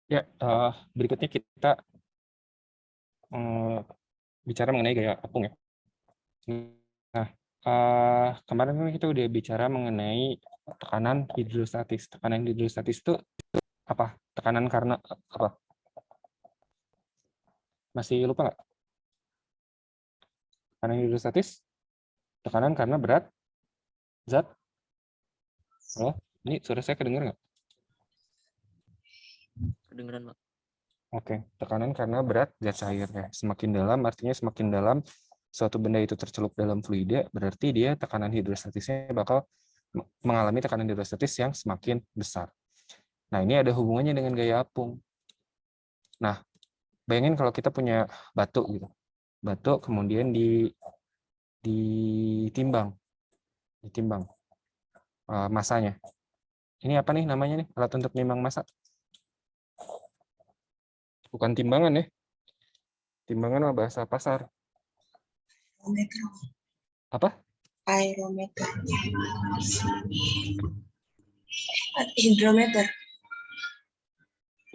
Ya, berikutnya kita bicara mengenai gaya apung ya. Nah, kemarin kan kita udah bicara mengenai tekanan hidrostatis. Tekanan hidrostatis itu apa? Tekanan karena apa? Masih lupa nggak? Tekanan hidrostatis, tekanan karena berat zat. Oh, ini suara saya kedengar nggak? Kedengeran, Pak. Oke, tekanan karena berat zat cair ya. Semakin dalam artinya semakin dalam suatu benda itu tercelup dalam fluida, berarti dia tekanan hidrostatisnya bakal mengalami tekanan hidrostatis yang semakin besar. Nah, ini ada hubungannya dengan gaya apung. Nah, bayangin kalau kita punya batu gitu. Batu kemudian ditimbang masanya. Ini apa nih namanya nih? Alat untuk nimbang massa. Bukan timbangan ya. Timbangan mah bahasa pasar. Apa? Aerometer. Hidrometer.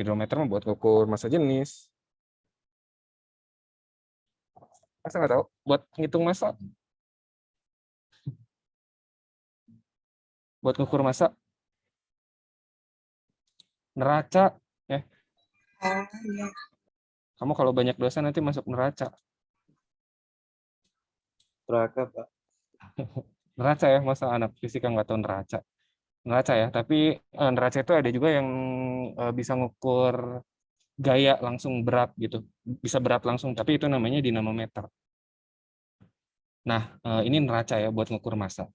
Hidrometer mah buat ukur massa jenis. Masa nggak tahu? Buat ngitung massa. Buat ngukur massa. Neraca. Ya. Ya. Kamu kalau banyak dosa nanti masuk neraca. Neraka, Pak. Neraca ya, masa anak fisika nggak tahu neraca. Neraca ya, tapi neraca itu ada juga yang bisa ngukur gaya langsung berat gitu. Bisa berat langsung, tapi itu namanya dinamometer. Nah, ini neraca ya buat ngukur massa.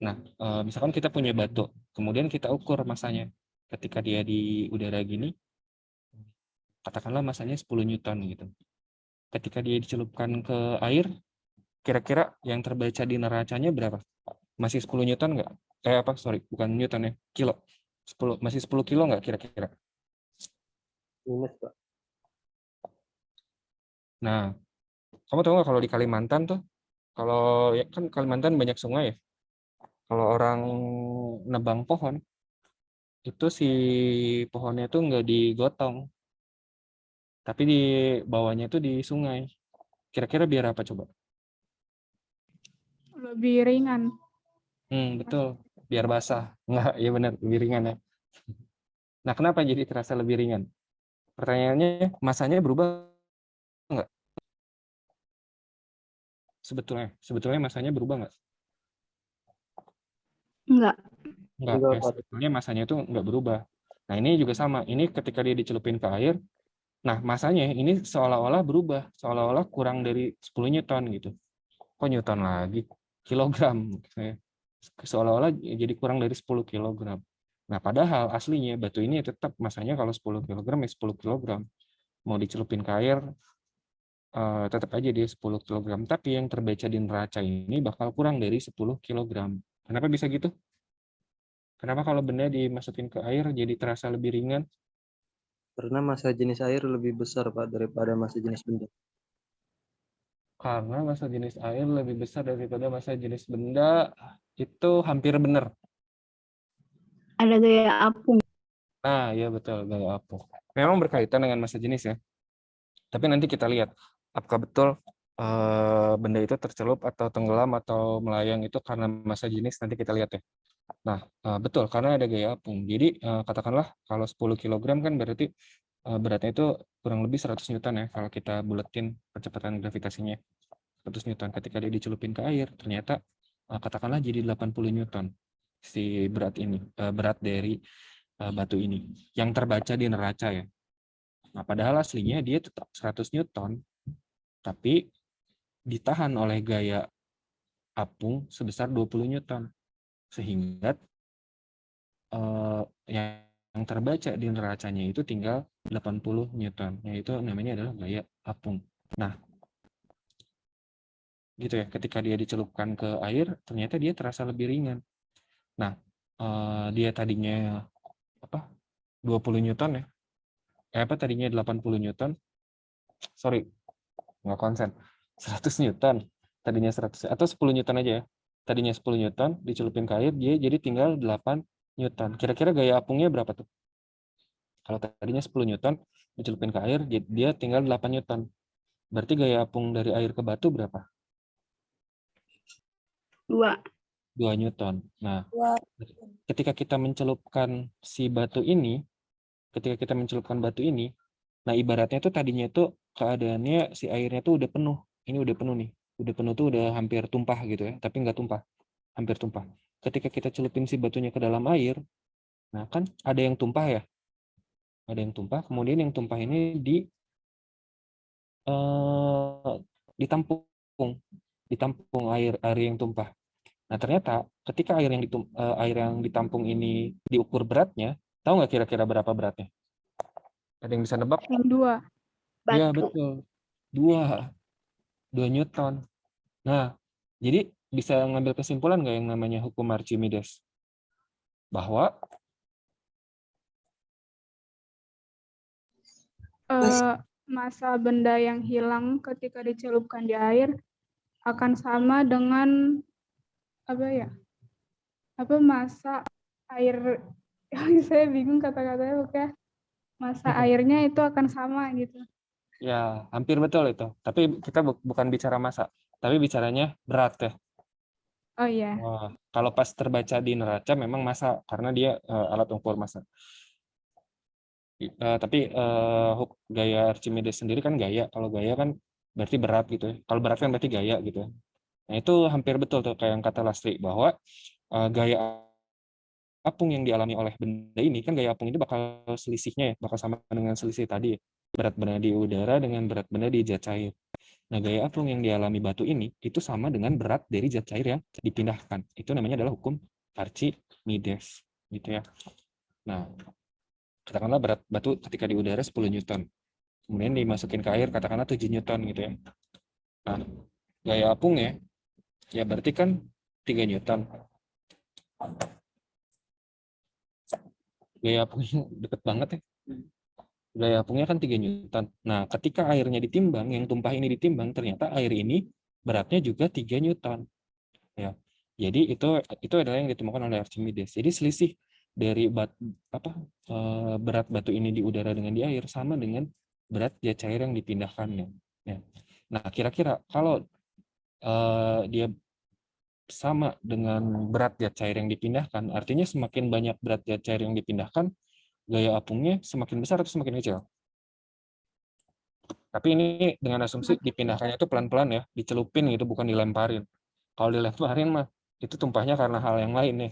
Nah, misalkan kita punya batu, kemudian kita ukur massanya. Ketika dia di udara gini, katakanlah massanya 10 Newton gitu. Ketika dia dicelupkan ke air, kira-kira yang terbaca di neracanya berapa? Masih 10 Newton nggak? Sorry, bukan Newton ya, kilo. 10, masih 10 kilo nggak kira-kira? Minus, Pak. Nah, kamu tahu nggak kalau di Kalimantan tuh, kalau ya kan Kalimantan banyak sungai ya. Kalau orang nebang pohon, itu si pohonnya tuh nggak digotong, tapi di bawahnya itu di sungai. Kira-kira biar apa coba? Lebih ringan. Betul, biar basah. Nggak, ya benar, lebih ringan ya. Nah, kenapa jadi terasa lebih ringan? Pertanyaannya, masanya berubah nggak? Sebetulnya masanya berubah nggak? Enggak. Enggak, ya, sebetulnya masanya itu nggak berubah. Nah, ini juga sama. Ini ketika dia dicelupin ke air, nah masanya ini seolah-olah berubah, seolah-olah kurang dari 10 Newton gitu. Kok Newton lagi? Kilogram. Seolah-olah jadi kurang dari 10 kilogram. Nah, padahal aslinya batu ini tetap masanya kalau 10 kilogram ya 10 kilogram. Mau dicelupin ke air, tetap aja dia 10 kilogram. Tapi yang terbaca di neraca ini bakal kurang dari 10 kilogram. Kenapa bisa gitu? Kenapa kalau benda dimasukin ke air jadi terasa lebih ringan? Karena massa jenis air lebih besar, Pak, daripada massa jenis benda. Karena massa jenis air lebih besar daripada massa jenis benda, itu hampir benar. Ada gaya apung. Nah, ya betul, gaya apung. Memang berkaitan dengan massa jenis ya. Tapi nanti kita lihat apakah betul benda itu tercelup atau tenggelam atau melayang itu karena massa jenis, nanti kita lihat ya. Nah, betul karena ada gaya apung. Jadi katakanlah kalau 10 kilogram kan berarti beratnya itu kurang lebih 100 Newton ya kalau kita buletin percepatan gravitasinya. 100 Newton ketika dia dicelupin ke air, ternyata katakanlah jadi 80 Newton si berat ini, berat dari batu ini yang terbaca di neraca ya. Nah, padahal aslinya dia tetap 100 Newton, tapi ditahan oleh gaya apung sebesar 20 Newton. Sehingga yang terbaca di neracanya itu tinggal 80 Newton. Yaitu namanya adalah gaya apung. Nah, gitu ya, ketika dia dicelupkan ke air, ternyata dia terasa lebih ringan. Nah, dia tadinya 20 Newton ya. Tadinya 80 Newton. Sorry, nggak konsen. 100 Newton. Tadinya 100 atau 10 Newton aja ya. Tadinya 10 Newton dicelupin ke air, dia jadi tinggal 8 Newton. Kira-kira gaya apungnya berapa tuh? Kalau tadinya 10 Newton dicelupin ke air, dia tinggal 8 Newton. Berarti gaya apung dari air ke batu berapa? 2. 2 Newton. Nah, Dua. ketika kita mencelupkan si batu ini, nah ibaratnya tuh tadinya tuh keadaannya si airnya tuh udah penuh. Ini udah penuh nih. Udah penuh tuh udah hampir tumpah gitu ya, tapi nggak tumpah. Hampir tumpah. Ketika kita celupin si batunya ke dalam air, nah kan ada yang tumpah ya. Ada yang tumpah, kemudian yang tumpah ini ditampung air yang tumpah. Nah, ternyata ketika air yang ditampung ini diukur beratnya, tahu nggak kira-kira berapa beratnya? Ada yang bisa nebak? Yang 2. Iya, Batu. betul. 2 Newton. Nah, jadi bisa ngambil kesimpulan nggak yang namanya hukum Archimedes? Bahwa Massa benda yang hilang ketika dicelupkan di air akan sama dengan massa air saya bingung kata-katanya, pokoknya massa airnya itu akan sama gitu. ya hampir betul itu. Tapi kita bukan bicara massa, tapi bicaranya berat ya. Oh iya. Wah, kalau pas terbaca di neraca memang massa karena dia alat ukur massa. Tapi gaya Archimedes sendiri kan gaya. Kalau gaya kan berarti berat gitu ya. Kalau berat kan berarti gaya gitu ya. Nah, itu hampir betul tuh kayak yang kata Lastri bahwa gaya apung yang dialami oleh benda ini kan gaya apung itu bakal selisihnya ya, bakal sama dengan selisih tadi. Berat benda di udara dengan berat benda di zat cair. Nah, gaya apung yang dialami batu ini itu sama dengan berat dari zat cair yang dipindahkan. Itu namanya adalah hukum Archimedes gitu ya. Nah, katakanlah berat batu ketika di udara 10 Newton. Kemudian dimasukin ke air katakanlah 7 Newton gitu ya. Nah, gaya apungnya ya berarti kan 3 Newton. Gaya apungnya deket banget ya. Gaya apungnya kan 3 Newton. Nah, ketika airnya ditimbang, yang tumpah ini ditimbang, ternyata air ini beratnya juga 3 Newton. Ya. Jadi itu adalah yang ditemukan oleh Archimedes. Jadi selisih dari berat batu ini di udara dengan di air sama dengan berat zat cair yang dipindahkannya. Ya. Nah, kira-kira kalau dia sama dengan berat zat cair yang dipindahkan, artinya semakin banyak berat zat cair yang dipindahkan, gaya apungnya semakin besar atau semakin kecil? Tapi ini dengan asumsi dipindahkannya itu pelan-pelan ya, dicelupin gitu, bukan dilemparin. Kalau dilemparin mah itu tumpahnya karena hal yang lain nih.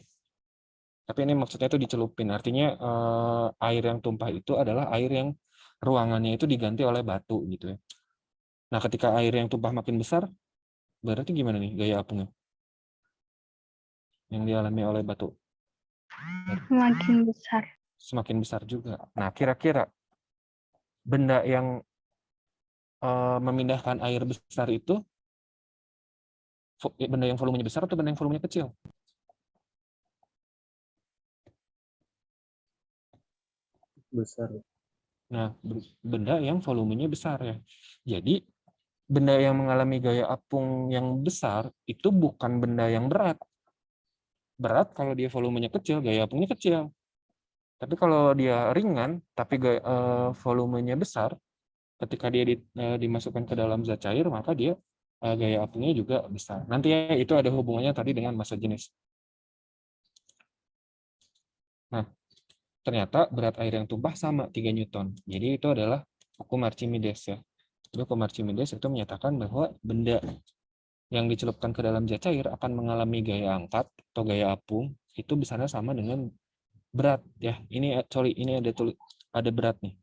Tapi ini maksudnya itu dicelupin. Artinya air yang tumpah itu adalah air yang ruangannya itu diganti oleh batu gitu ya. Nah, ketika air yang tumpah makin besar, berarti gimana nih gaya apungnya? Yang dialami oleh batu. Semakin besar. Semakin besar juga. Nah, kira-kira benda yang memindahkan air besar itu benda yang volumenya besar atau benda yang volumenya kecil? Besar. Nah, benda yang volumenya besar ya. Jadi, benda yang mengalami gaya apung yang besar itu bukan benda yang berat. Berat kalau dia volumenya kecil, gaya apungnya kecil. Tapi kalau dia ringan, tapi volumenya besar, ketika dia dimasukkan ke dalam zat cair, maka dia gaya apungnya juga besar. Nanti ya, itu ada hubungannya tadi dengan massa jenis. Nah, ternyata berat air yang tumpah sama 3 Newton. Jadi itu adalah hukum Archimedes ya. Jadi hukum Archimedes itu menyatakan bahwa benda yang dicelupkan ke dalam zat cair akan mengalami gaya angkat atau gaya apung itu besarnya sama dengan berat ya. Ini ada berat nih.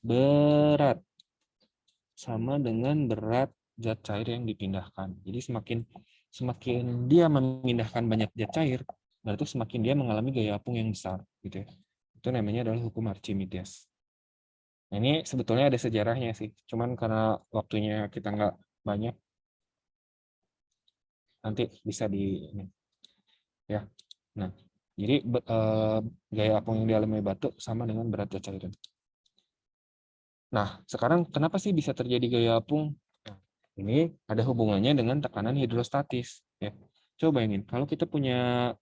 Berat sama dengan berat zat cair yang dipindahkan. Jadi semakin dia memindahkan banyak zat cair, berarti semakin dia mengalami gaya apung yang besar gitu ya. Itu namanya adalah hukum Archimedes. Nah, ini sebetulnya ada sejarahnya sih, cuman karena waktunya kita nggak banyak, nanti bisa ya. Nah, jadi gaya apung yang dialami batu sama dengan berat zat cair. Nah, sekarang kenapa sih bisa terjadi gaya apung? Nah, ini ada hubungannya dengan tekanan hidrostatis. Ya. Coba bayangin, kalau kita punya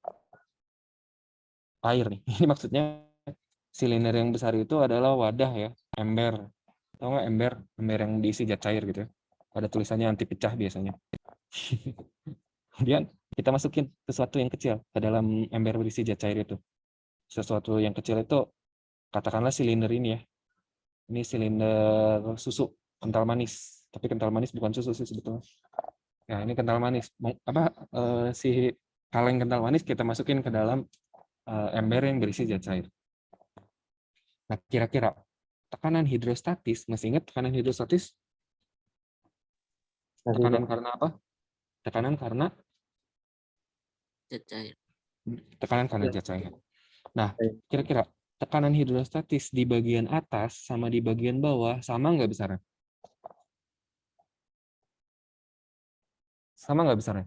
air nih, ini maksudnya Silinder yang besar itu adalah wadah ya, ember. Tahu nggak ember? Ember yang diisi zat cair gitu ya. Ada tulisannya anti pecah biasanya. Kemudian kita masukin sesuatu yang kecil ke dalam ember berisi zat cair itu. Sesuatu yang kecil itu katakanlah silinder ini ya. Ini silinder susu kental manis. Tapi kental manis bukan susu sih sebetulnya. Nah, ini kental manis. Si kaleng kental manis kita masukin ke dalam ember yang berisi zat cair. Nah, kira-kira tekanan hidrostatis, masih ingat tekanan hidrostatis? Masih Tekanan Pak. karena apa? Tekanan karena Zat cair. Ya. zat cair. Nah, Baik. kira-kira tekanan hidrostatis di bagian atas sama di bagian bawah sama nggak besarnya? Sama nggak besarnya?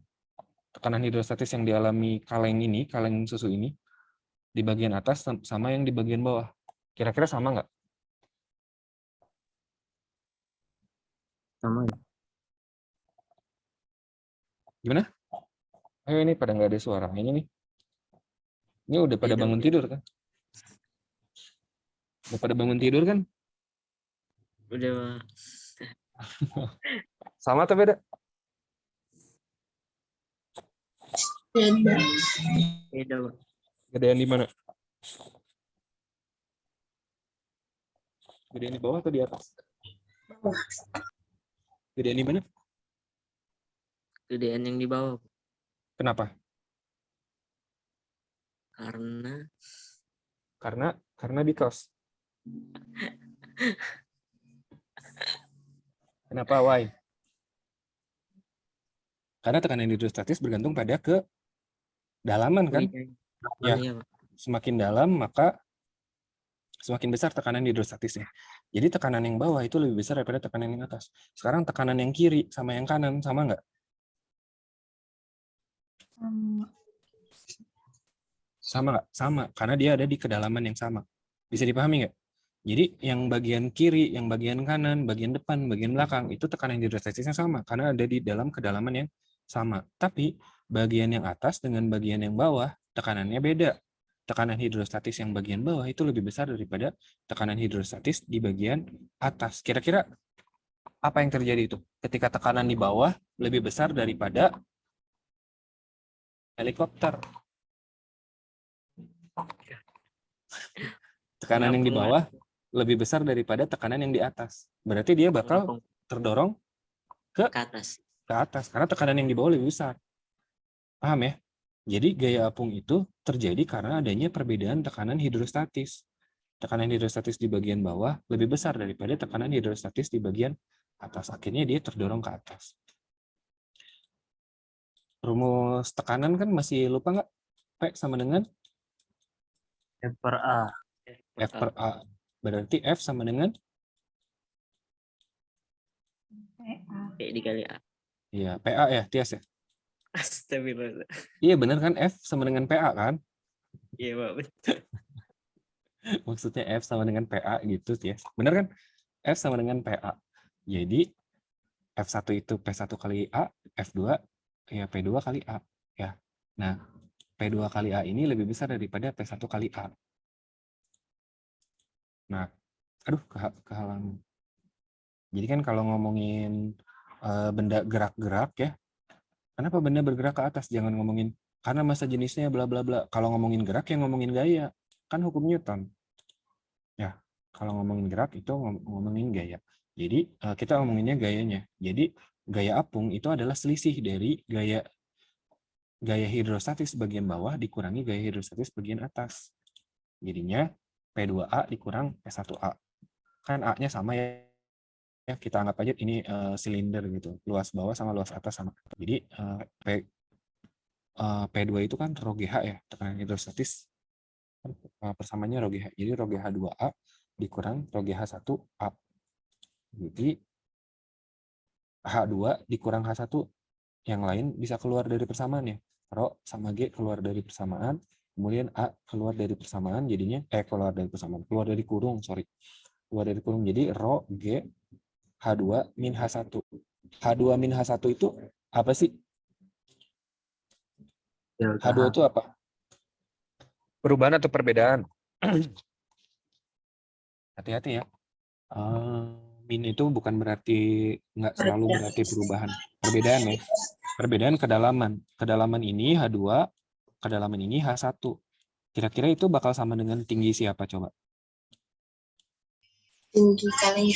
Tekanan hidrostatis yang dialami kaleng ini, kaleng susu ini, di bagian atas sama yang di bagian bawah. Kira-kira sama nggak? Sama ya. Gimana? Ayo ini pada nggak ada suaranya nih. Ini udah pada Beda, bangun beda. tidur kan? Udah pada bangun tidur kan? Udah, Pak. Sama atau beda? Beda. Beda, Pak. Gedean di mana? Gedean di bawah atau di atas? Bawah. Gedean di mana? Gedean yang di bawah, Pak. Kenapa? Karena because. Kenapa? Why? Karena tekanan hidrostatis bergantung pada kedalaman kan? Kuliah. Ya. Iya, Pak. Semakin dalam maka semakin besar tekanan hidrostatisnya. Jadi tekanan yang bawah itu lebih besar daripada tekanan yang atas. Sekarang tekanan yang kiri sama yang kanan sama nggak? Sama nggak? Sama, karena dia ada di kedalaman yang sama. Bisa dipahami nggak? Jadi yang bagian kiri, yang bagian kanan, bagian depan, bagian belakang, itu tekanan hidrostatisnya sama, karena ada di dalam kedalaman yang sama. Tapi bagian yang atas dengan bagian yang bawah, tekanannya beda. Tekanan hidrostatis yang bagian bawah itu lebih besar daripada tekanan hidrostatis di bagian atas. Kira-kira apa yang terjadi itu? Ketika tekanan di bawah lebih besar daripada helikopter. Tekanan yang di bawah lebih besar daripada tekanan yang di atas. Berarti dia bakal terdorong ke atas. Karena tekanan yang di bawah lebih besar. Paham ya? Jadi gaya apung itu terjadi karena adanya perbedaan tekanan hidrostatis. Tekanan hidrostatis di bagian bawah lebih besar daripada tekanan hidrostatis di bagian atas. Akhirnya dia terdorong ke atas. Rumus tekanan kan masih lupa nggak? P sama dengan? F per A. F per A. Berarti F sama dengan? P dikali A. Iya, PA ya, Tias ya? Astagfirullah. Iya benar kan, F sama dengan PA kan? Iya, Pak. Betul. Maksudnya F sama dengan PA gitu ya. Benar kan? F sama dengan PA. Jadi F1 itu P1 kali A, F2 ya P2 kali A. Ya. Nah, P2 kali A ini lebih besar daripada P1 kali A. Nah, aduh kehalang. Jadi kan kalau ngomongin benda gerak-gerak ya, kenapa benda bergerak ke atas? Jangan ngomongin karena massa jenisnya bla bla bla. Kalau ngomongin gerak ya ngomongin gaya. Kan hukum Newton. Ya, kalau ngomongin gerak itu ngomongin gaya. Jadi kita ngomonginnya gayanya. Jadi gaya apung itu adalah selisih dari gaya hidrostatis bagian bawah dikurangi gaya hidrostatis bagian atas. Jadinya P2A dikurang P1A. Kan A-nya sama ya. Kita anggap aja ini silinder gitu. Luas bawah sama luas atas sama. Jadi P2 itu kan rho GH ya, tekanan hidrostatis persamaannya rho GH. Jadi rho GH 2A dikurang rho GH 1A. Jadi H2 dikurang H1 yang lain bisa keluar dari persamaannya. Rho sama G keluar dari persamaan, kemudian A keluar dari persamaan, jadinya keluar dari kurung, keluar dari kurung. Jadi rho G H2 min H1. H2 min H1 itu apa sih? Delta H2 itu apa? Perubahan atau perbedaan? Hati-hati ya. Min itu bukan berarti nggak selalu berarti perubahan. Perbedaan ya. Perbedaan kedalaman. Kedalaman ini H2, kedalaman ini H1. Kira-kira itu bakal sama dengan tinggi siapa coba? Tinggi kali.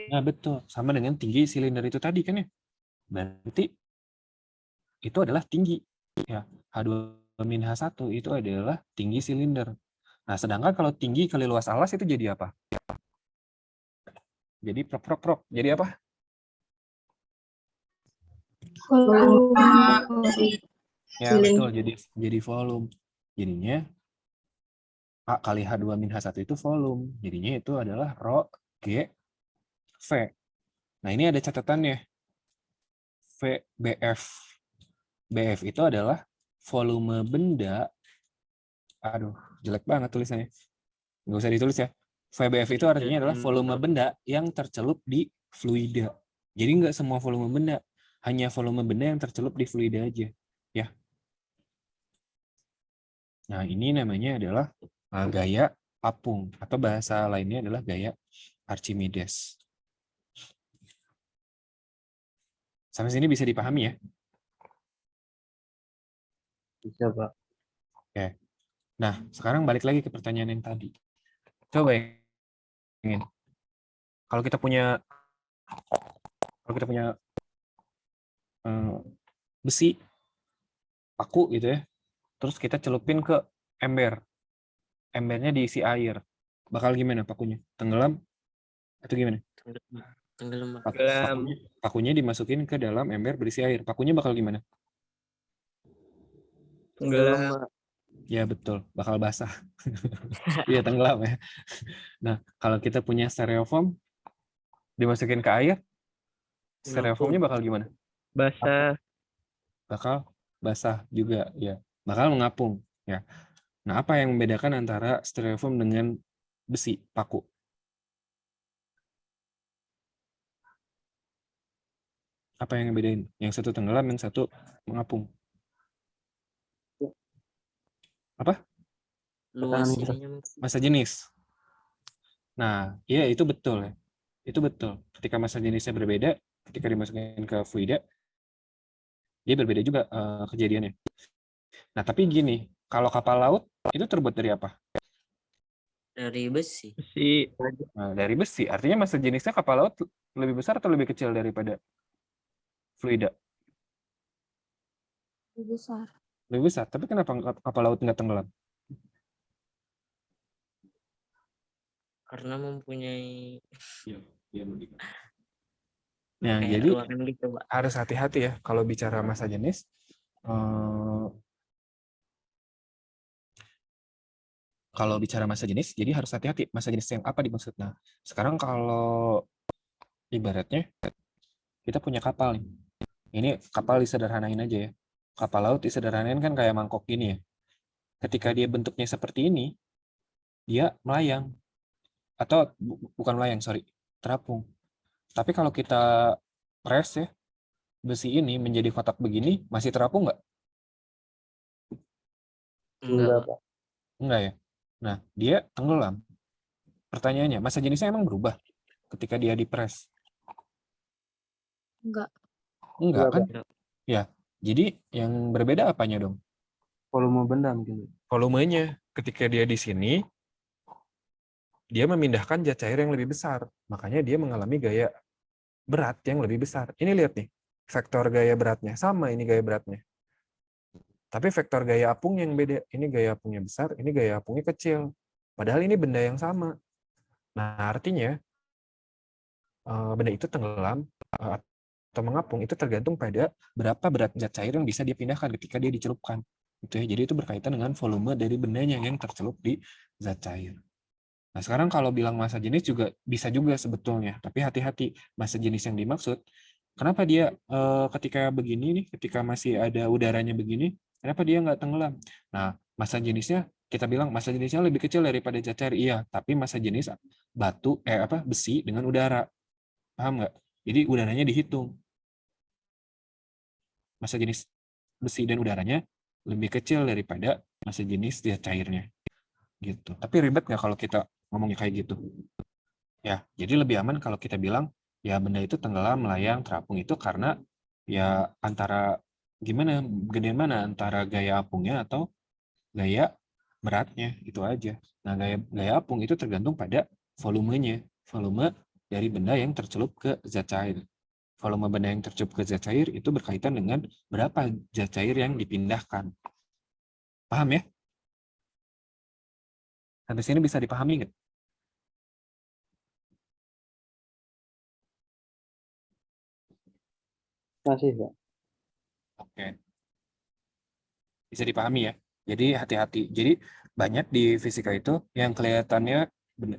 Nah, betul. Sama dengan tinggi silinder itu tadi kan ya. Berarti itu adalah tinggi. Ya, H2 min H1 itu adalah tinggi silinder. Nah, sedangkan kalau tinggi kali luas alas itu jadi apa? Jadi prok. Jadi apa? Ya, betul. Jadi volume. Jadinya A kali H2 min H1 itu volume. Jadinya itu adalah Rho G V. Nah, ini ada catatannya. VBF. BF itu adalah volume benda. Aduh, jelek banget tulisannya. Nggak usah ditulis ya. VBF itu artinya adalah volume benda yang tercelup di fluida. Jadi nggak semua volume benda. Hanya volume benda yang tercelup di fluida aja. Ya. Nah, ini namanya adalah gaya apung. Atau bahasa lainnya adalah gaya Archimedes. Sampai sini bisa dipahami ya? Bisa, Pak. Oke. Nah, sekarang balik lagi ke pertanyaan yang tadi. Coba ingin. Kalau kita punya besi, paku gitu ya, terus kita celupin ke ember. Embernya diisi air. Bakal gimana pakunya? Tenggelam? Atau gimana? Tenggelam. Pakunya dimasukin ke dalam ember berisi air. Pakunya bakal gimana? Tenggelam. Ya betul, bakal basah. Iya tenggelam ya. Nah, kalau kita punya styrofoam dimasukin ke air, styrofoamnya bakal gimana? Basah. Bakal basah juga ya. Bakal mengapung ya. Nah, apa yang membedakan antara styrofoam dengan besi, paku? Apa yang ngebedain? Yang satu tenggelam, yang satu mengapung. Apa? Luas Pertahanan ininya. Massa jenis. Nah, iya itu betul ya. Itu betul. Ketika massa jenisnya berbeda, ketika dimasukin ke fluida, dia berbeda juga kejadiannya. Nah, tapi gini, kalau kapal laut itu terbuat dari apa? Dari besi. Nah, dari besi. Artinya massa jenisnya kapal laut lebih besar atau lebih kecil daripada fluida? Lebih besar. Lebih besar. Tapi kenapa kapal laut nggak tenggelam? Karena mempunyai Nah, kayak jadi ruangan gitu, Pak. harus hati-hati ya kalau bicara massa jenis. Kalau bicara massa jenis, jadi harus hati-hati massa jenis yang apa dimaksud. Nah, sekarang kalau ibaratnya kita punya kapal nih. Ini kapal disederhanain aja ya. Kapal laut disederhanain kan kayak mangkok gini ya. Ketika dia bentuknya seperti ini, dia melayang. Atau bukan melayang, sorry, terapung. Tapi kalau kita press ya, besi ini menjadi kotak begini, masih terapung nggak? Enggak, Pak. Enggak ya. Nah, dia tenggelam. Pertanyaannya, massa jenisnya emang berubah ketika dia dipres? Enggak. Enggak kan? Enggak. Ya. Jadi yang berbeda apanya dong? Volume benda mungkin. Volumenya. Ketika dia di sini, dia memindahkan zat cair yang lebih besar. Makanya dia mengalami gaya berat yang lebih besar. Ini lihat nih, vektor gaya beratnya. Sama ini gaya beratnya. Tapi vektor gaya apung yang beda. Ini gaya apungnya besar, ini gaya apungnya kecil. Padahal ini benda yang sama. Nah, artinya benda itu tenggelam atau mengapung itu tergantung pada berapa berat zat cair yang bisa dia pindahkan ketika dia dicelupkan. Gitu ya. Jadi itu berkaitan dengan volume dari bendanya yang tercelup di zat cair. Nah, sekarang kalau bilang massa jenis juga bisa juga sebetulnya, tapi hati-hati massa jenis yang dimaksud. Kenapa dia ketika begini nih, ketika masih ada udaranya begini, kenapa dia nggak tenggelam? Nah, massa jenisnya kita bilang massa jenisnya lebih kecil daripada zat cair, iya, tapi massa jenis besi dengan udara, paham nggak? Jadi udaranya dihitung. Massa jenis besi dan udaranya lebih kecil daripada massa jenis zat cairnya, gitu. Tapi ribet nggak kalau kita ngomongnya kayak gitu? Ya, jadi lebih aman kalau kita bilang ya benda itu tenggelam, melayang, terapung itu karena ya antara gimana, gedean mana antara gaya apungnya atau gaya beratnya, itu aja. Nah, gaya apung itu tergantung pada volumenya, volume dari benda yang tercelup ke zat cair. Volume benda yang tercelup ke zat cair itu berkaitan dengan berapa zat cair yang dipindahkan. Paham ya? Sampai sini bisa dipahami nggak? Masih, Pak. Oke. Bisa dipahami ya. Jadi hati-hati. Jadi banyak di fisika itu yang kelihatannya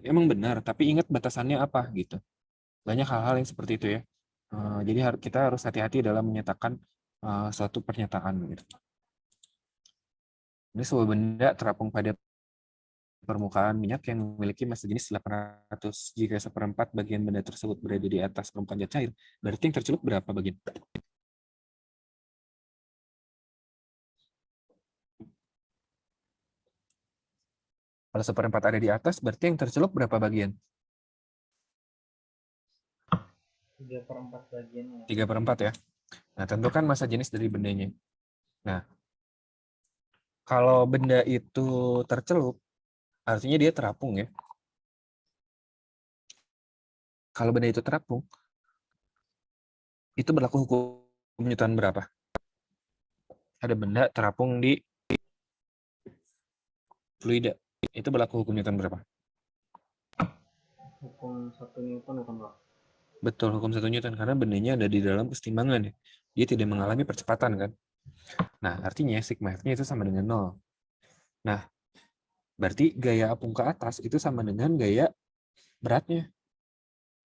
emang benar, tapi ingat batasannya apa gitu. Banyak hal-hal yang seperti itu ya. Jadi kita harus hati-hati dalam menyatakan suatu pernyataan gitu. Ini sebuah benda terapung pada permukaan minyak yang memiliki massa jenis 800. Jika seperempat bagian benda tersebut berada di atas permukaan zat cair, berarti yang tercelup berapa bagian? Kalau seperempat ada di atas, berarti yang tercelup berapa bagian? 3/4 bagiannya. 3/4 ya. Nah, tentukan massa jenis dari bendanya. Nah, kalau benda itu tercelup, artinya dia terapung ya. Kalau benda itu terapung, itu berlaku hukum Newton berapa? Ada benda terapung di fluida. Itu berlaku hukum Newton berapa? Hukum 1 Newton kan, Pak? Betul, hukum 1 Newton. Karena bendanya ada di dalam kesetimbangan ya. Dia tidak mengalami percepatan kan. Nah, artinya sigma F-nya itu sama dengan 0. Nah, berarti gaya apung ke atas itu sama dengan gaya beratnya.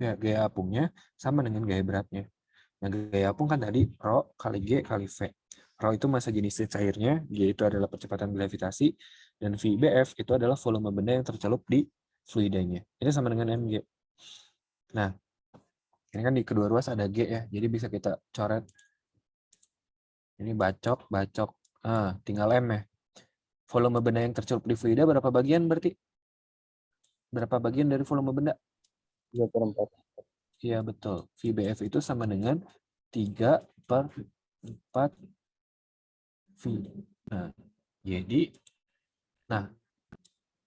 Ya, gaya apungnya sama dengan gaya beratnya. Nah, gaya apung kan tadi Rho kali G kali V. Rho itu massa jenis cairnya, G itu adalah percepatan gravitasi, dan VBF itu adalah volume benda yang tercelup di fluidanya. Itu sama dengan mg. Nah, ini kan di kedua ruas ada G ya, jadi bisa kita coret. Ini bacok. Tinggal M ya. Volume benda yang tercelup di fluida berapa bagian berarti? Berapa bagian dari volume benda? 3/4. Iya, betul. VBF itu sama dengan 3/4 V. Nah, jadi,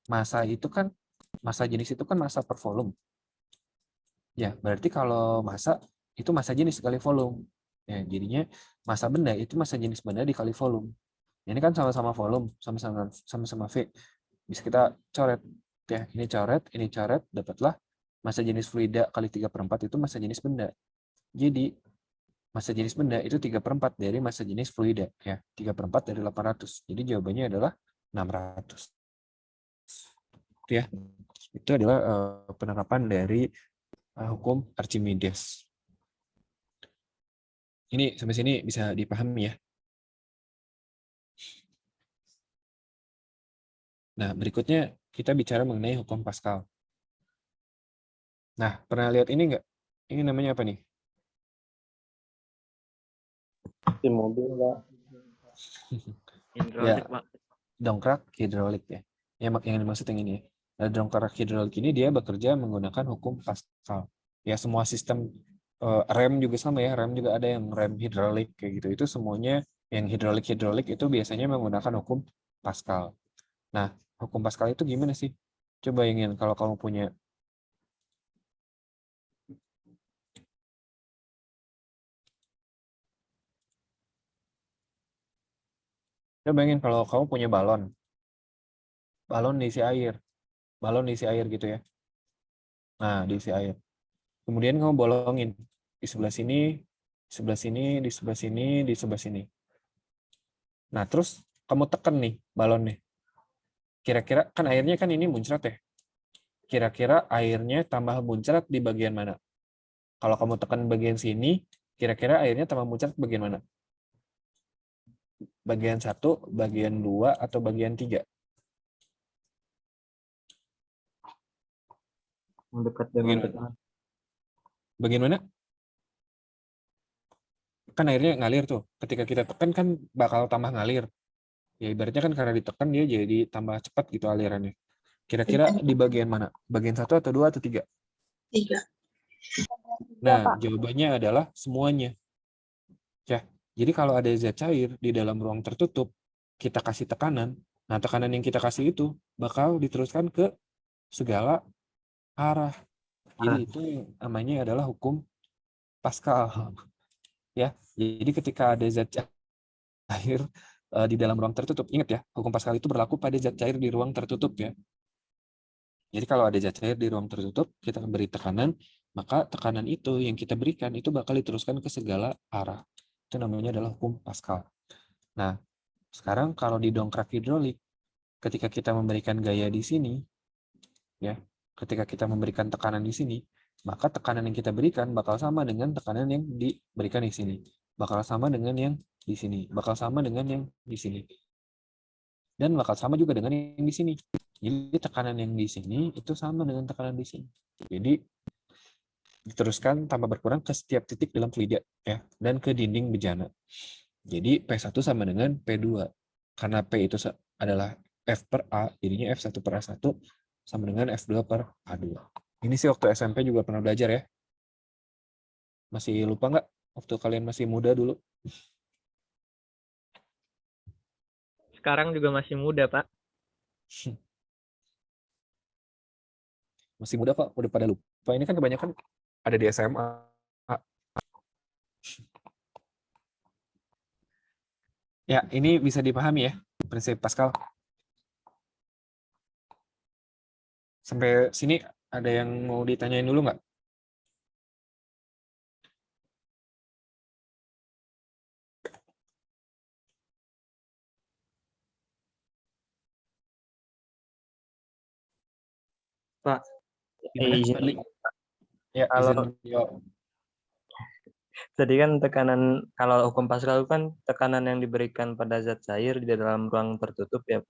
massa itu kan, massa jenis itu kan massa per volume. Ya, berarti kalau massa itu massa jenis kali volume. Ya, jadinya massa benda itu massa jenis benda dikali volume. Ini kan sama-sama volume, sama-sama V. Bisa kita coret. Ya, ini coret, dapatlah massa jenis fluida kali 3/4 itu massa jenis benda. Jadi, massa jenis benda itu 3/4 dari massa jenis fluida. Ya, 3/4 dari 800. Jadi jawabannya adalah 600. Ya, itu adalah penerapan dari hukum Archimedes. Ini sampai sini bisa dipahami ya. Nah, berikutnya kita bicara mengenai hukum Pascal. Nah, pernah lihat ini nggak? Ini namanya apa nih? Di mobil, Pak. Hidrolik, Ya, Pak. dongkrak hidrolik ya. Yang dimaksud yang ini ya. Nah, dongkrak hidrolik ini dia bekerja menggunakan hukum Pascal. Ya, semua sistem rem juga sama ya. Rem juga ada yang rem hidrolik kayak gitu. Itu semuanya yang hidrolik itu biasanya menggunakan hukum Pascal. Nah, hukum Pascal itu gimana sih? Coba ingin kalau kamu punya. Coba ingin kalau kamu punya balon. Balon diisi air. Balon diisi air gitu ya. Nah, diisi air. Kemudian kamu bolongin di sebelah sini, di sebelah sini, di sebelah sini, di sebelah sini. Nah, terus kamu tekan nih balonnya. Kira-kira kan airnya kan ini muncrat ya. Kira-kira airnya tambah muncrat di bagian mana? Kalau kamu tekan bagian sini, kira-kira airnya tambah muncrat bagian mana? Bagian 1, bagian 2, atau bagian 3? Mendekat dengan Bagian tekanan. Bagian mana? Kan airnya ngalir tuh. Ketika kita tekan kan bakal tambah ngalir. Ya ibaratnya kan karena ditekan dia jadi tambah cepat gitu alirannya. Kira-kira di bagian mana? Bagian 1 atau 2 atau 3? 3. Nah, jawabannya adalah semuanya. Ya, jadi kalau ada zat cair di dalam ruang tertutup, kita kasih tekanan. Nah, tekanan yang kita kasih itu bakal diteruskan ke segala arah. Jadi itu yang namanya adalah hukum Pascal. Ya, jadi ketika ada zat cair di dalam ruang tertutup, ingat ya, hukum Pascal itu berlaku pada zat cair di ruang tertutup ya. Jadi kalau ada zat cair di ruang tertutup, kita beri tekanan, maka tekanan itu yang kita berikan itu bakal diteruskan ke segala arah. Itu namanya adalah hukum Pascal. Nah, sekarang kalau di dongkrak hidrolik, ketika kita memberikan gaya di sini, ya, ketika kita memberikan tekanan di sini, maka tekanan yang kita berikan bakal sama dengan tekanan yang diberikan di sini, bakal sama dengan yang di sini, bakal sama dengan yang di sini, dan bakal sama juga dengan yang di sini. Jadi tekanan yang di sini itu sama dengan tekanan di sini. Jadi diteruskan tanpa berkurang ke setiap titik dalam fluida ya, dan ke dinding bejana. Jadi P1 sama dengan P2. Karena P itu adalah F per A, jadinya F1 per A1 sama dengan F2 per A2. Ini sih waktu SMP juga pernah belajar ya. Masih lupa nggak waktu kalian masih muda dulu? Sekarang juga masih muda, Pak. Masih muda kok, udah pada lupa. Ini kan kebanyakan ada di SMA. Ya, ini bisa dipahami ya, prinsip Pascal. Sampai sini ada yang mau ditanyain dulu nggak? Pak, Gimana, izin. Fadli? Ya, Kalau izin jawab. tadi kan tekanan, kalau hukum Pascal kan tekanan yang diberikan pada zat cair di dalam ruang tertutup ya,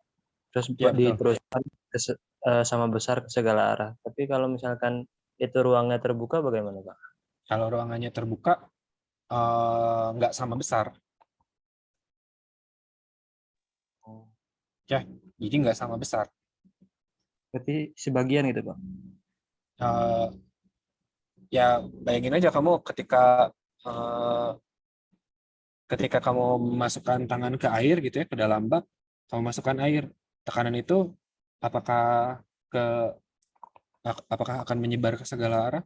terus Ya, betul. diteruskan sama besar ke segala arah. Tapi kalau misalkan itu ruangnya terbuka bagaimana, Pak? Kalau ruangannya terbuka, nggak sama besar. Ya, jadi nggak sama besar. Berarti sebagian gitu, Pak. Eh, ya, bayangin aja kamu ketika kamu memasukkan tangan ke air gitu ya, ke dalam bak, kamu masukkan air, tekanan itu apakah ke apakah akan menyebar ke segala arah?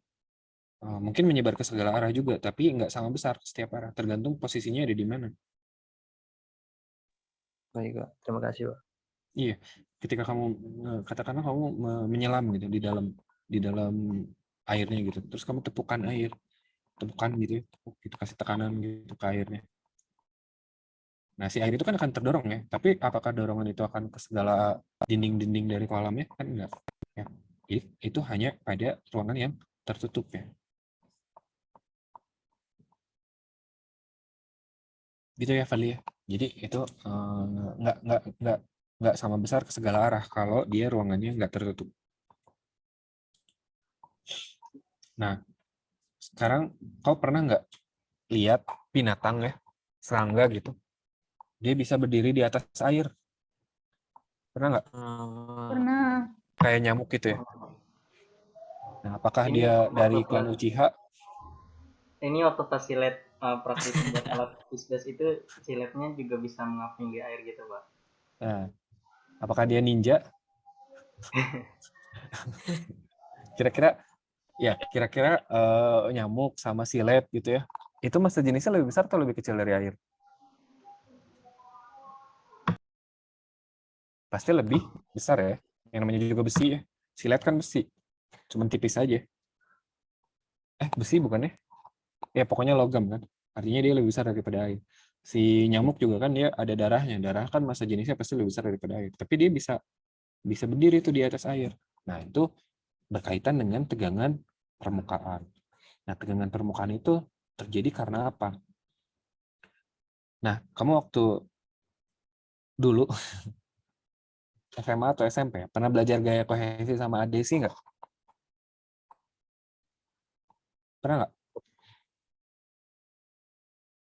Mungkin menyebar ke segala arah juga, tapi nggak sama besar setiap arah, tergantung posisinya ada di mana. Baik, Pak. Terima kasih, Pak. Iya, ketika kamu katakanlah kamu menyelam gitu di dalam airnya gitu, terus kamu tepukan gitu ya, gitu kasih tekanan gitu ke airnya. Nah, si air itu kan akan terdorong ya, tapi apakah dorongan itu akan ke segala dinding-dinding dari kolamnya? Kan enggak. Ya. Itu hanya pada ruangan yang tertutup ya. Gitu ya, Fadli ya. Jadi itu nggak sama besar ke segala arah kalau dia ruangannya nggak tertutup. Nah, sekarang kau pernah nggak lihat binatang ya, serangga gitu, dia bisa berdiri di atas air? Pernah nggak? Pernah. Kayak nyamuk gitu ya. Nah, apakah Ini dia dari waktu klan pas Uchiha? ini waktu pas silet praktis buat alat fisbas itu siletnya juga bisa mengapung di air gitu, Pak. Nah, apakah dia ninja? Kira-kira nyamuk sama silet gitu ya. Itu massa jenisnya lebih besar atau lebih kecil dari air? Pasti lebih besar ya. Yang namanya juga besi ya. Silet kan besi. Cuman tipis aja. Besi bukan ya? Ya pokoknya logam kan. Artinya dia lebih besar daripada air. Si nyamuk juga kan dia ada darahnya. Darah kan massa jenisnya pasti lebih besar daripada air. Tapi dia bisa berdiri tuh di atas air. Nah, itu berkaitan dengan tegangan permukaan. Nah, tegangan permukaan itu terjadi karena apa? Nah, kamu waktu dulu SMA atau SMP pernah belajar gaya kohesi sama adesi nggak? Pernah nggak?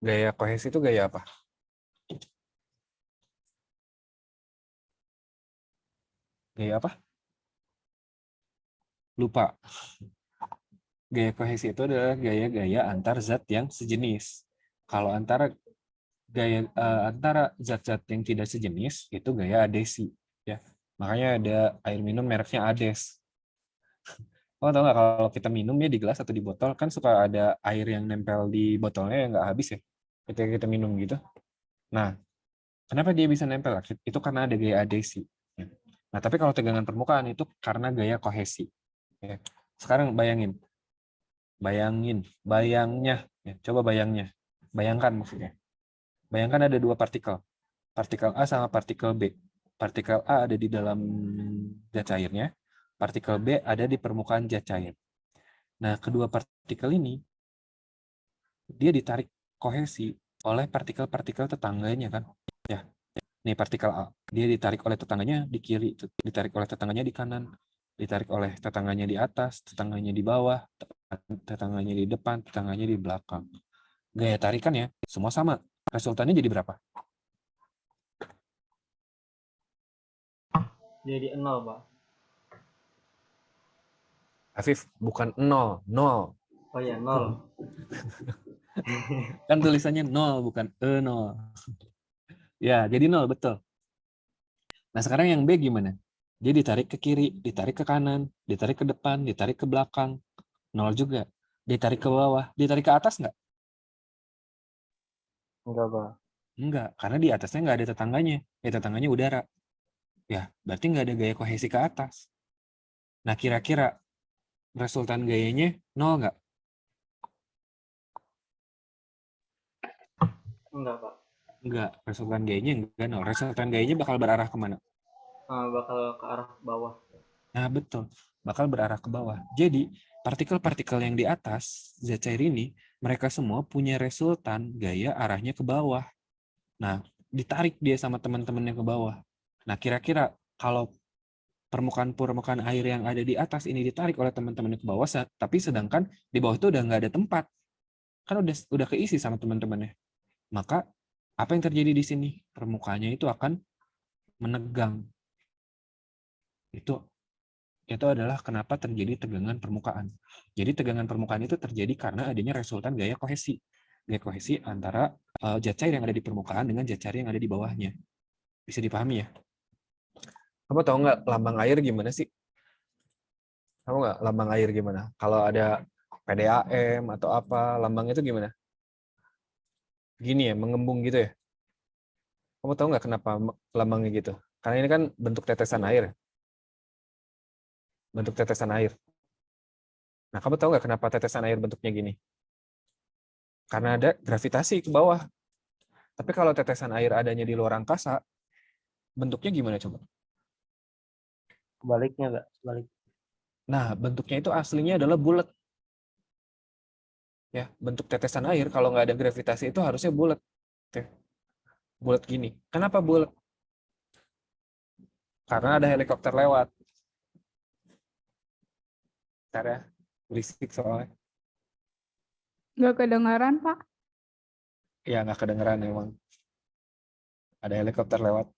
Gaya kohesi itu gaya apa? Gaya apa? Lupa. Gaya kohesi itu adalah gaya-gaya antar zat yang sejenis. Kalau antara zat-zat yang tidak sejenis itu gaya adesi, ya. Makanya ada air minum mereknya Ades. Oh, tahu nggak kalau kita minum ya di gelas atau di botol kan suka ada air yang nempel di botolnya yang nggak habis ya ketika kita minum gitu. Nah, kenapa dia bisa nempel? Itu karena ada gaya adesi. Ya. Nah, tapi kalau tegangan permukaan itu karena gaya kohesi. Ya. Sekarang bayangnya, ya. Coba bayangnya, bayangkan maksudnya. Bayangkan ada dua partikel A sama partikel B. Partikel A ada di dalam zat cairnya, partikel B ada di permukaan zat cair. Nah, kedua partikel ini dia ditarik kohesi oleh partikel-partikel tetangganya kan. Ya. Nih partikel A, dia ditarik oleh tetangganya di kiri, ditarik oleh tetangganya di kanan, ditarik oleh tetangganya di atas, tetangganya di bawah, tetangganya di depan, tetangganya di belakang. Gaya tarikannya semua sama. Resultannya jadi berapa? Jadi 0, Pak. Afif, bukan 0, 0. Oh ya, 0. Kan tulisannya 0, bukan 0. Ya, jadi 0, betul. Nah, sekarang yang B gimana? Dia ditarik ke kiri, ditarik ke kanan, ditarik ke depan, ditarik ke belakang. 0 juga. Ditarik ke bawah, ditarik ke atas nggak? Enggak, Pak. Enggak, karena di atasnya nggak ada tetangganya. Tetangganya udara. Ya, berarti nggak ada gaya kohesi ke atas. Nah, kira-kira resultan gayanya 0 nggak? Enggak, Pak. Enggak, resultan gayanya enggak 0. Resultan gayanya bakal berarah kemana? Bakal ke arah bawah. Nah, betul. Bakal berarah ke bawah. Jadi, partikel-partikel yang di atas zat cair ini, mereka semua punya resultan gaya arahnya ke bawah. Nah, ditarik dia sama teman-temannya ke bawah. Nah, kira-kira kalau permukaan air yang ada di atas ini ditarik oleh teman-temannya ke bawah, tapi sedangkan di bawah itu udah nggak ada tempat. Kan udah keisi sama teman-temannya. Maka, apa yang terjadi di sini? Permukaannya itu akan menegang. Itu adalah kenapa terjadi tegangan permukaan. Jadi tegangan permukaan itu terjadi karena adanya resultan gaya kohesi. Gaya kohesi antara zat cair yang ada di permukaan dengan zat cair yang ada di bawahnya. Bisa dipahami ya? Kamu tahu nggak lambang air gimana sih? Tahu nggak lambang air gimana? Kalau ada PDAM atau apa, lambang itu gimana? Gini ya, mengembung gitu ya? Kamu tahu nggak kenapa lambangnya gitu? Karena ini kan bentuk tetesan air. Bentuk tetesan air. Nah, kamu tahu nggak kenapa tetesan air bentuknya gini? Karena ada gravitasi ke bawah. Tapi kalau tetesan air adanya di luar angkasa, bentuknya gimana coba? Sebaliknya, Pak. Sebalik. Nah, bentuknya itu aslinya adalah bulat. Ya, bentuk tetesan air kalau nggak ada gravitasi itu harusnya bulat. Oke. Bulat gini. Kenapa bulat? Karena ada helikopter lewat. Cara berisik soalnya. Nggak kedengaran, Pak. Ya, nggak kedengeran emang. Ada helikopter lewat.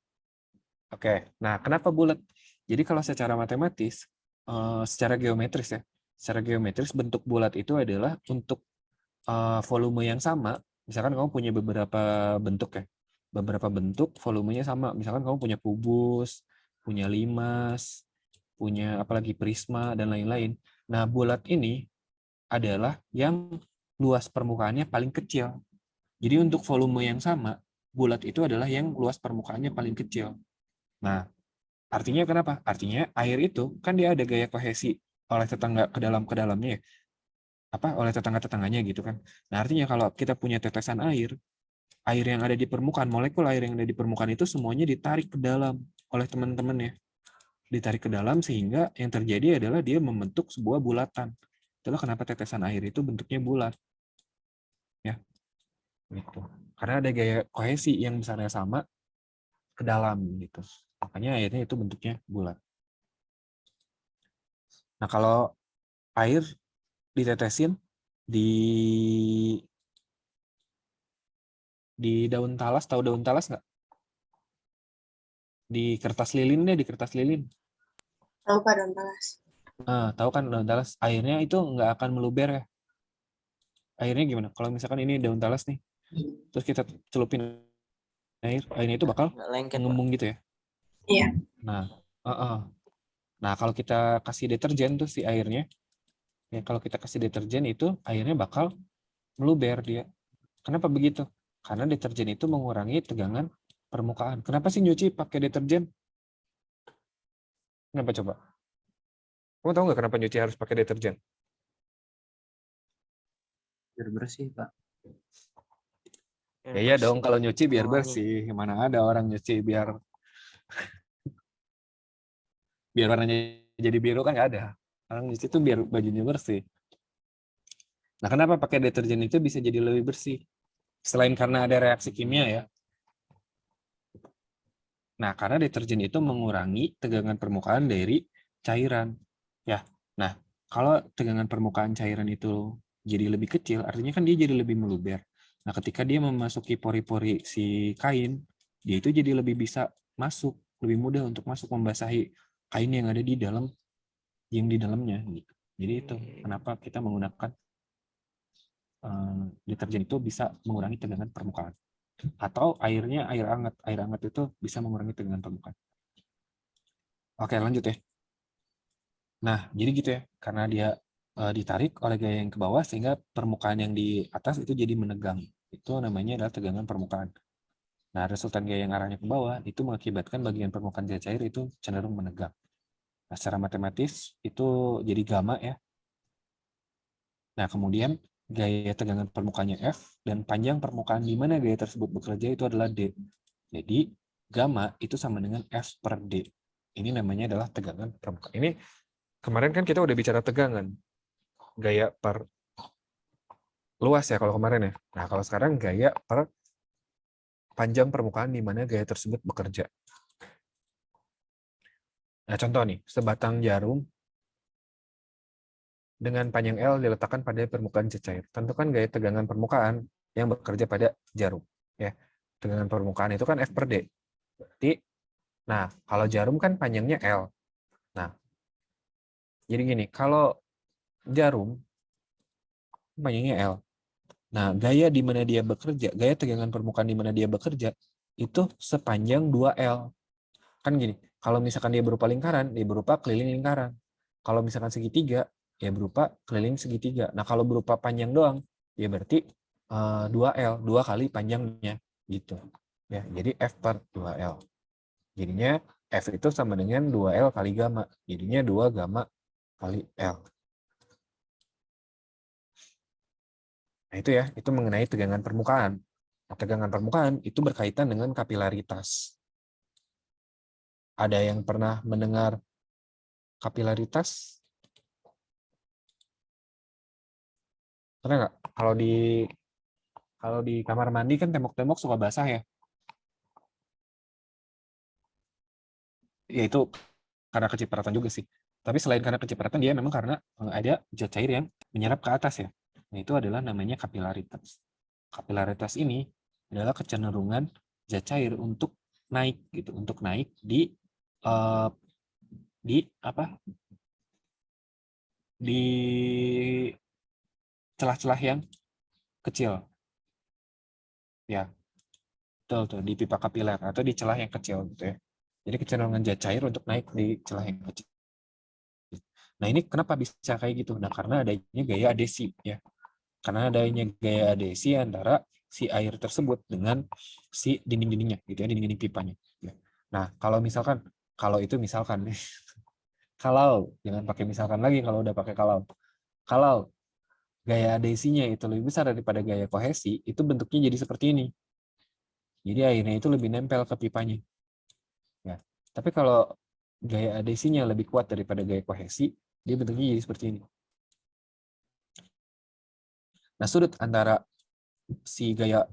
Oke, nah kenapa bulat? Jadi kalau secara matematis, secara geometris ya, secara geometris bentuk bulat itu adalah untuk volume yang sama. Misalkan kamu punya beberapa bentuk ya, beberapa bentuk volumenya sama. Misalkan kamu punya kubus, punya limas, punya apalagi prisma dan lain-lain. Nah, bulat ini adalah yang luas permukaannya paling kecil. Jadi untuk volume yang sama, bulat itu adalah yang luas permukaannya paling kecil. Nah, artinya kenapa? Artinya air itu kan dia ada gaya kohesi oleh tetangga ke dalamnya ya. Oleh tetangga-tetangganya gitu kan. Nah, artinya kalau kita punya tetesan air yang ada di permukaan, molekul air yang ada di permukaan itu semuanya ditarik ke dalam oleh teman-temannya. Ditarik ke dalam sehingga yang terjadi adalah dia membentuk sebuah bulatan. Itulah kenapa tetesan air itu bentuknya bulat. Ya. Gitu. Karena ada gaya kohesi yang besarnya sama ke dalam gitu. Makanya airnya itu bentuknya bulat. Nah, kalau air ditetesin di daun talas, tahu daun talas nggak? Di kertas lilin deh, di kertas lilin. Tahu Pak Daun Talas. Tahu kan daun talas airnya itu nggak akan meluber ya. Airnya gimana? Kalau misalkan ini daun talas nih, terus kita celupin airnya itu bakal Nggak lengket, Pak. mengembung gitu ya. Iya. Nah, nah kalau kita kasih deterjen tuh si airnya, ya kalau kita kasih deterjen itu airnya bakal meluber dia. Kenapa begitu? Karena deterjen itu mengurangi tegangan permukaan. Kenapa sih nyuci pakai deterjen? Kenapa coba? Kamu tahu nggak kenapa nyuci harus pakai deterjen? Biar bersih, Pak. Biar Ya iya bersih, dong, kalau nyuci biar wangi. bersih. Mana ada orang nyuci biar warnanya jadi biru kan nggak ada. Orang nyuci itu biar bajunya bersih. Nah, kenapa pakai deterjen itu bisa jadi lebih bersih? Selain karena ada reaksi kimia ya. Nah, karena deterjen itu mengurangi tegangan permukaan dari cairan. Ya. Nah, kalau tegangan permukaan cairan itu jadi lebih kecil, artinya kan dia jadi lebih meluber. Nah, ketika dia memasuki pori-pori si kain, dia itu jadi lebih bisa masuk, lebih mudah untuk masuk membasahi kain yang ada di dalamnya gitu. Jadi itu kenapa kita menggunakan deterjen itu bisa mengurangi tegangan permukaan. Atau airnya air hangat itu bisa mengurangi tegangan permukaan. Oke, lanjut ya. Nah, jadi gitu ya, karena dia ditarik oleh gaya yang ke bawah sehingga permukaan yang di atas itu jadi menegang. Itu namanya adalah tegangan permukaan. Nah, resultan gaya yang arahnya ke bawah itu mengakibatkan bagian permukaan zat cair itu cenderung menegang. Nah, secara matematis itu jadi gamma ya. Nah, kemudian gaya tegangan permukaannya F dan panjang permukaan di mana gaya tersebut bekerja itu adalah D. Jadi, gamma itu sama dengan F per D. Ini namanya adalah tegangan permukaan. Ini kemarin kan kita udah bicara tegangan. Gaya per luas ya kalau kemarin ya. Nah, kalau sekarang gaya per panjang permukaan di mana gaya tersebut bekerja. Nah, contoh nih, sebatang jarum dengan panjang L diletakkan pada permukaan zat cair. Tentukan gaya tegangan permukaan yang bekerja pada jarum. Ya, tegangan permukaan itu kan F per D. Berarti, nah kalau jarum kan panjangnya L. Nah, jadi gini, kalau jarum panjangnya L. Nah, gaya di mana dia bekerja, gaya tegangan permukaan di mana dia bekerja itu sepanjang 2L. Kan gini, kalau misalkan dia berupa lingkaran, dia berupa keliling lingkaran. Kalau misalkan segitiga, ya berupa keliling segitiga. Nah, kalau berupa panjang doang, ya berarti 2L, 2 kali panjangnya gitu. Ya, jadi F per 2L. Jadinya F itu sama dengan 2L kali gamma. Jadinya 2 gamma kali L. Nah, itu ya, itu mengenai tegangan permukaan. Nah, tegangan permukaan itu berkaitan dengan kapilaritas. Ada yang pernah mendengar kapilaritas? Pernah nggak? Kalau di kamar mandi kan tembok-tembok suka basah ya. Ya itu karena kecipratan juga sih. Tapi selain karena kecipratan, dia memang karena ada zat cair yang menyerap ke atas ya. Nah, itu adalah namanya kapilaritas. Kapilaritas ini adalah kecenderungan zat cair untuk naik gitu, untuk naik di apa? Di celah-celah yang kecil. Ya, betul tuh di pipa kapiler atau di celah yang kecil gitu ya. Jadi kecenderungan zat cair untuk naik di celah yang kecil. Nah, ini kenapa bisa kayak gitu? Nah, karena adanya gaya adesi ya. Karena adanya gaya adesi antara si air tersebut dengan si dinding-dindingnya gitu ya, dinding-dinding pipanya. Nah, kalau misalkan itu misalkan kalau jangan pakai misalkan lagi kalau udah pakai kalau gaya adesinya itu lebih besar daripada gaya kohesi, itu bentuknya jadi seperti ini. Jadi airnya itu lebih nempel ke pipanya. Ya. Tapi kalau gaya adesinya lebih kuat daripada gaya kohesi, dia bentuknya jadi seperti ini. Nah, sudut antara si gaya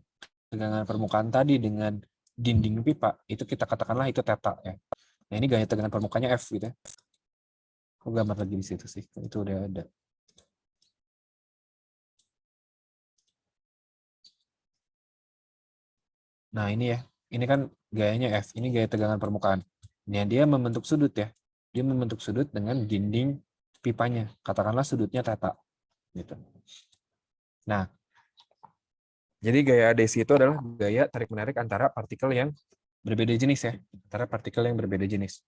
tegangan permukaan tadi dengan dinding pipa, itu kita katakanlah itu theta ya. Nah, ini gaya tegangan permukaannya F gitu ya. Aku gambar lagi di situ sih, itu udah ada. Nah, ini ya. Ini kan gayanya F, ini gaya tegangan permukaan. Nah, dia membentuk sudut ya. Dia membentuk sudut dengan dinding pipanya. Katakanlah sudutnya θ. Gitu. Nah, jadi gaya adhesi itu adalah gaya tarik-menarik antara partikel yang berbeda jenis ya. Antara partikel yang berbeda jenis.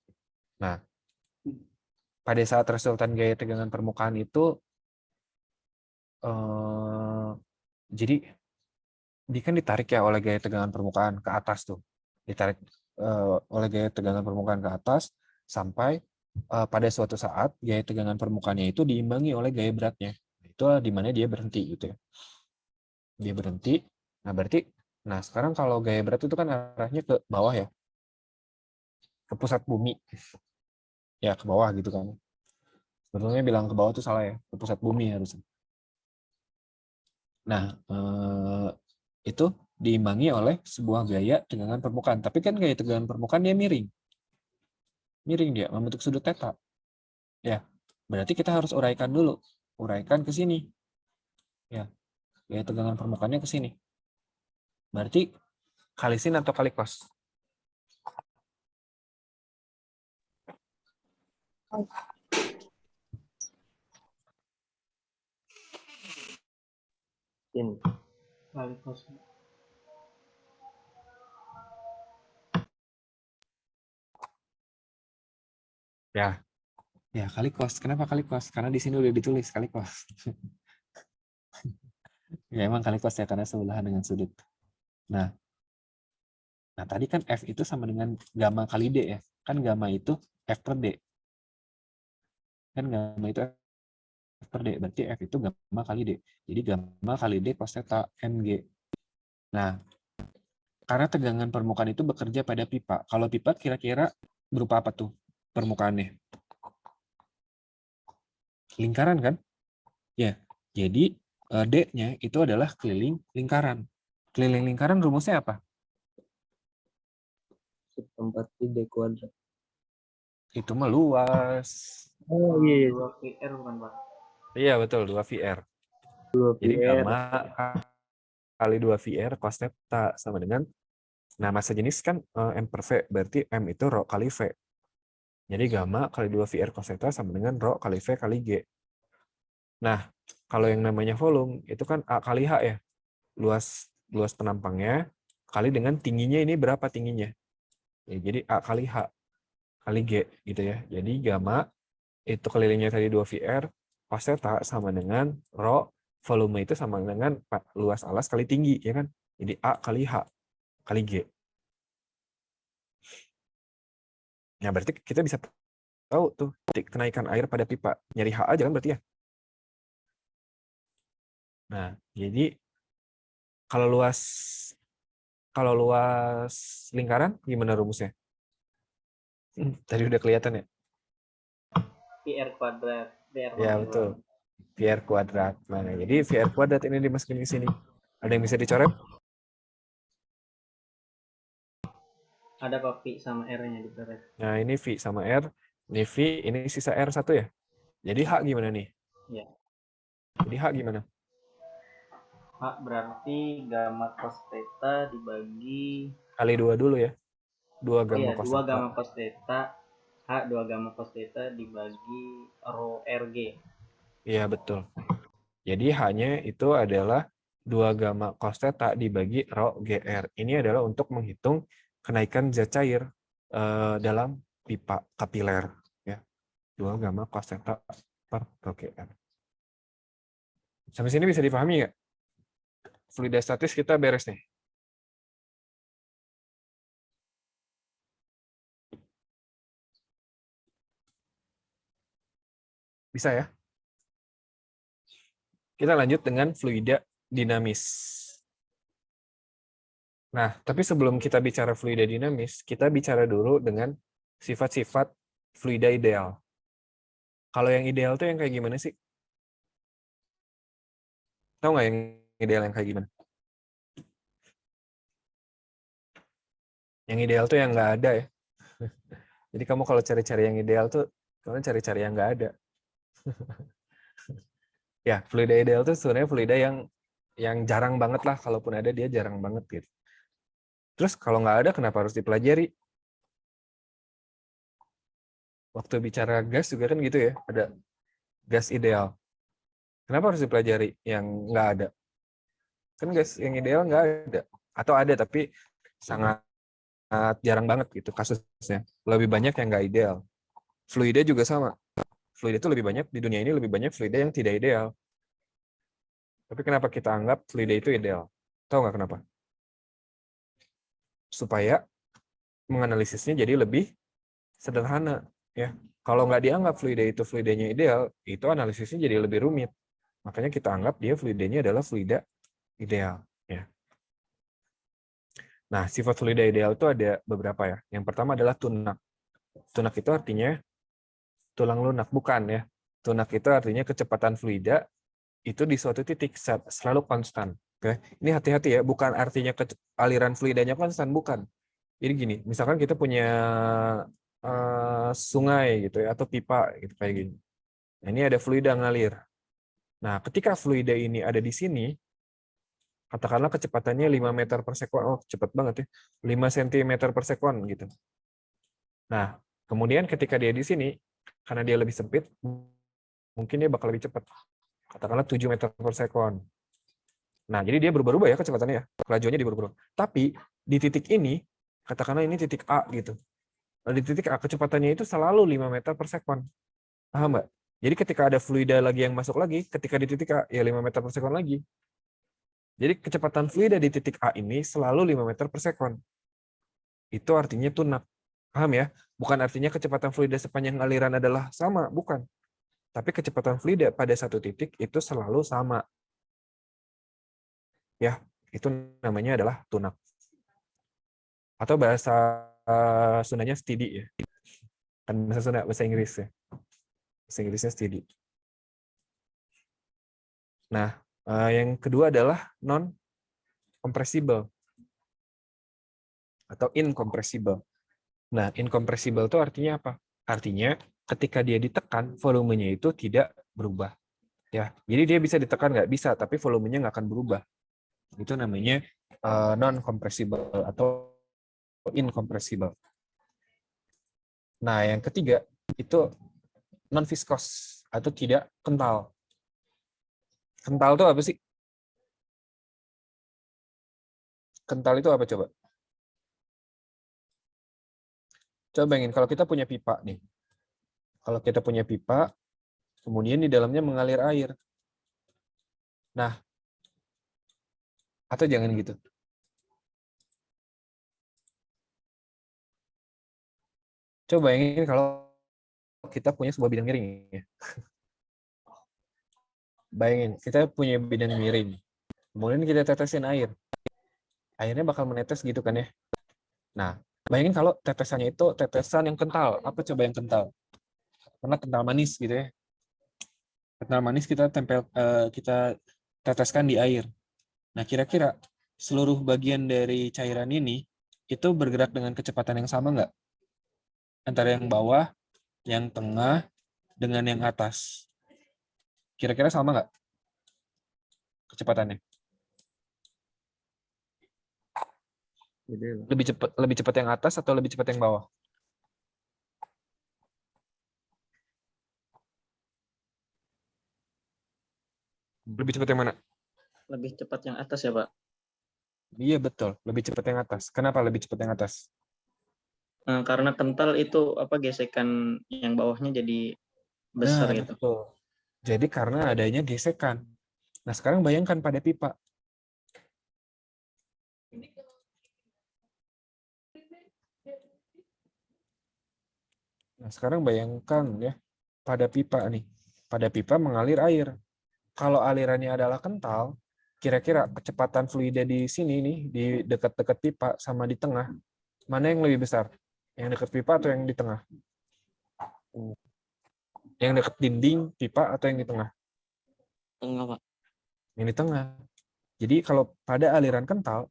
Nah, pada saat resultan gaya tegangan permukaan itu, jadi dia kan ditarik ya oleh gaya tegangan permukaan ke atas tuh. Ditarik oleh gaya tegangan permukaan ke atas sampai pada suatu saat gaya tegangan permukaannya itu diimbangi oleh gaya beratnya. Itulah di mana dia berhenti gitu ya. Dia berhenti. Nah, berarti sekarang kalau gaya berat itu kan arahnya ke bawah ya. Ke pusat bumi. Ya, ke bawah gitu kan. Sebetulnya bilang ke bawah itu salah ya, ke pusat bumi harusnya. Nah, itu diimbangi oleh sebuah gaya tegangan permukaan. Tapi kan gaya tegangan permukaan dia miring. Miring dia, membentuk sudut θ. Ya, berarti kita harus uraikan dulu. Uraikan ke sini. Ya, gaya tegangan permukaannya ke sini. Berarti kali sin atau kali cos? Sin. Kali cos. Ya. Ya, kali cos. Kenapa kali cos? Karena di sini udah ditulis kali cos. Ya, emang kali cos ya, karena sebelahan dengan sudut. Nah, tadi kan F itu sama dengan gamma kali D ya. Kan gamma itu F per D. Kan gamma itu F per D. Berarti F itu gamma kali D. Jadi gamma kali D cos θ mg. Nah, karena tegangan permukaan itu bekerja pada pipa. Kalau pipa kira-kira berupa apa tuh permukaannya? Lingkaran kan? Ya, jadi D-nya itu adalah keliling lingkaran. Keliling lingkaran rumusnya apa? Sub 4 D kuadrat. Itu meluas. Oh iya. 2 VR bukan, Pak? Iya, betul, 2VR. 2 Jadi VR. gamma kali 2VR cos θ sama dengan, massa jenis kan M per V, berarti M itu rho kali V. Jadi gamma kali 2VR cos θ sama dengan rho kali V kali G. Nah, kalau yang namanya volume, itu kan A kali H ya. Luas penampangnya, kali dengan tingginya ini berapa tingginya. Ya, jadi A kali H kali G gitu ya. Jadi gamma itu kelilingnya tadi 2VR, cos θ sama dengan rho, volume itu sama dengan luas alas kali tinggi, ya kan? Jadi A kali H kali G. Nah, berarti kita bisa tahu tuh kenaikan air pada pipa. Nyari H aja kan berarti ya. Nah, jadi kalau luas lingkaran gimana rumusnya? Tadi udah kelihatan ya? VR kuadrat. VR Ya, pangkat betul. dua. VR kuadrat. Nah, jadi VR kuadrat ini dimasukin ke sini. Ada yang bisa dicoret? Ada Pak, Pi sama R-nya dicoret. Nah, ini V sama R. Ini V, ini sisa R1 ya? Jadi H gimana nih? Ya. Jadi H gimana? H berarti gamma cos theta dibagi Kali 2 dulu ya. 2 gamma 2 cos gamma θ. cos theta. H 2 gamma cos theta dibagi rho RG. Iya, betul. Jadi H-nya itu adalah 2 gamma cos θ dibagi rho GR. Ini adalah untuk menghitung kenaikan zat cair dalam pipa kapiler. Ya. 2 gamma cos θ per rho GR. Sampai sini bisa dipahami nggak? Fluidostatis kita beres nih. Bisa ya? Kita lanjut dengan fluida dinamis. Nah, tapi sebelum kita bicara fluida dinamis, kita bicara dulu dengan sifat-sifat fluida ideal. Kalau yang ideal tuh yang kayak gimana sih? Tahu nggak yang ideal yang kayak gimana? Yang ideal tuh yang nggak ada ya. Jadi kamu kalau cari-cari yang ideal tuh, kamu cari-cari yang nggak ada. Ya, fluida ideal tuh sebenarnya fluida yang jarang banget lah, kalaupun ada dia jarang banget gitu. Terus kalau nggak ada, kenapa harus dipelajari? Waktu bicara gas juga kan gitu ya, gas ideal. Kenapa harus dipelajari yang nggak ada? Kan gas yang ideal nggak ada. Atau ada tapi sangat jarang banget gitu kasusnya. Lebih banyak yang nggak ideal. Fluida juga sama. Fluida itu lebih banyak, di dunia ini lebih banyak fluida yang tidak ideal. Tapi kenapa kita anggap fluida itu ideal? Tahu nggak kenapa? Supaya menganalisisnya jadi lebih sederhana. Ya, kalau nggak dianggap fluida itu fluidanya ideal, itu analisisnya jadi lebih rumit. Makanya kita anggap dia fluidanya adalah fluida ideal. Ya. Nah, sifat fluida ideal itu ada beberapa ya. Yang pertama adalah tunak. Tunak itu artinya tulang lunak, bukan ya. Tunak itu artinya kecepatan fluida itu di suatu titik selalu konstan. Oke, ini hati-hati ya, bukan artinya aliran fluidanya konstan, bukan. Jadi gini, misalkan kita punya sungai gitu ya, atau pipa gitu kayak gini. Nah, ini ada fluida ngalir. Nah, ketika fluida ini ada di sini, katakanlah kecepatannya 5 meter per sekon, oh cepat banget ya, 5 cm per sekon gitu. Nah, kemudian ketika dia di sini, karena dia lebih sempit, mungkin dia bakal lebih cepat. Katakanlah 7 meter per sekon. Nah, jadi dia berubah-ubah ya kecepatannya ya, kelajuannya dia berubah. Tapi di titik ini, katakanlah ini titik A gitu. Nah, di titik A kecepatannya itu selalu 5 meter per sekon. Paham Mbak? Jadi ketika ada fluida lagi yang masuk lagi, ketika di titik A, ya 5 meter per sekon lagi. Jadi kecepatan fluida di titik A ini selalu 5 meter per sekon. Itu artinya tunak. Paham ya? Bukan artinya kecepatan fluida sepanjang aliran adalah sama, bukan. Tapi kecepatan fluida pada satu titik itu selalu sama. Ya, itu namanya adalah tunak. Atau bahasa Sundanya steady ya. Kan bahasa Sunda, bahasa Inggris ya. Bahasa Inggrisnya steady. Nah, yang kedua adalah non-compressible atau incompressible. Nah, incompressible itu artinya apa? Artinya ketika dia ditekan, volumenya itu tidak berubah. Ya, jadi dia bisa ditekan nggak bisa, tapi volumenya nggak akan berubah. Itu namanya non-compressible atau incompressible. Nah, yang ketiga itu non-viscous atau tidak kental. Kental itu apa sih? Kental itu apa coba? Coba bayangin kalau kita punya pipa nih. Kalau kita punya pipa, kemudian di dalamnya mengalir air. Nah, atau jangan gitu. Coba bayangin kalau kita punya sebuah bidang miring. Ya. Bayangin, kita punya bidang miring. Kemudian kita tetesin air. Airnya bakal menetes gitu kan ya. Nah, bayangin kalau tetesannya itu tetesan yang kental. Apa coba yang kental? Karena kental manis gitu ya. Kental manis kita kita teteskan di air. Nah, kira-kira seluruh bagian dari cairan ini itu bergerak dengan kecepatan yang sama nggak? Antara yang bawah, yang tengah, dengan yang atas. Kira-kira sama nggak kecepatannya? Lebih cepat yang atas atau lebih cepat yang bawah? Lebih cepat yang mana? Lebih cepat yang atas ya, Pak. Iya betul, lebih cepat yang atas. Kenapa lebih cepat yang atas? Karena kental itu gesekan yang bawahnya jadi besar gitu. Betul. Jadi karena adanya gesekan. Nah, sekarang bayangkan pada pipa. Nah, sekarang bayangkan ya, pada pipa nih. Pada pipa mengalir air. Kalau alirannya adalah kental, kira-kira kecepatan fluida di sini nih, di dekat-dekat pipa sama di tengah, mana yang lebih besar? Yang dekat pipa atau yang di tengah? Yang dekat dinding pipa atau yang di tengah? Tengah, Pak. Yang di tengah. Jadi kalau pada aliran kental,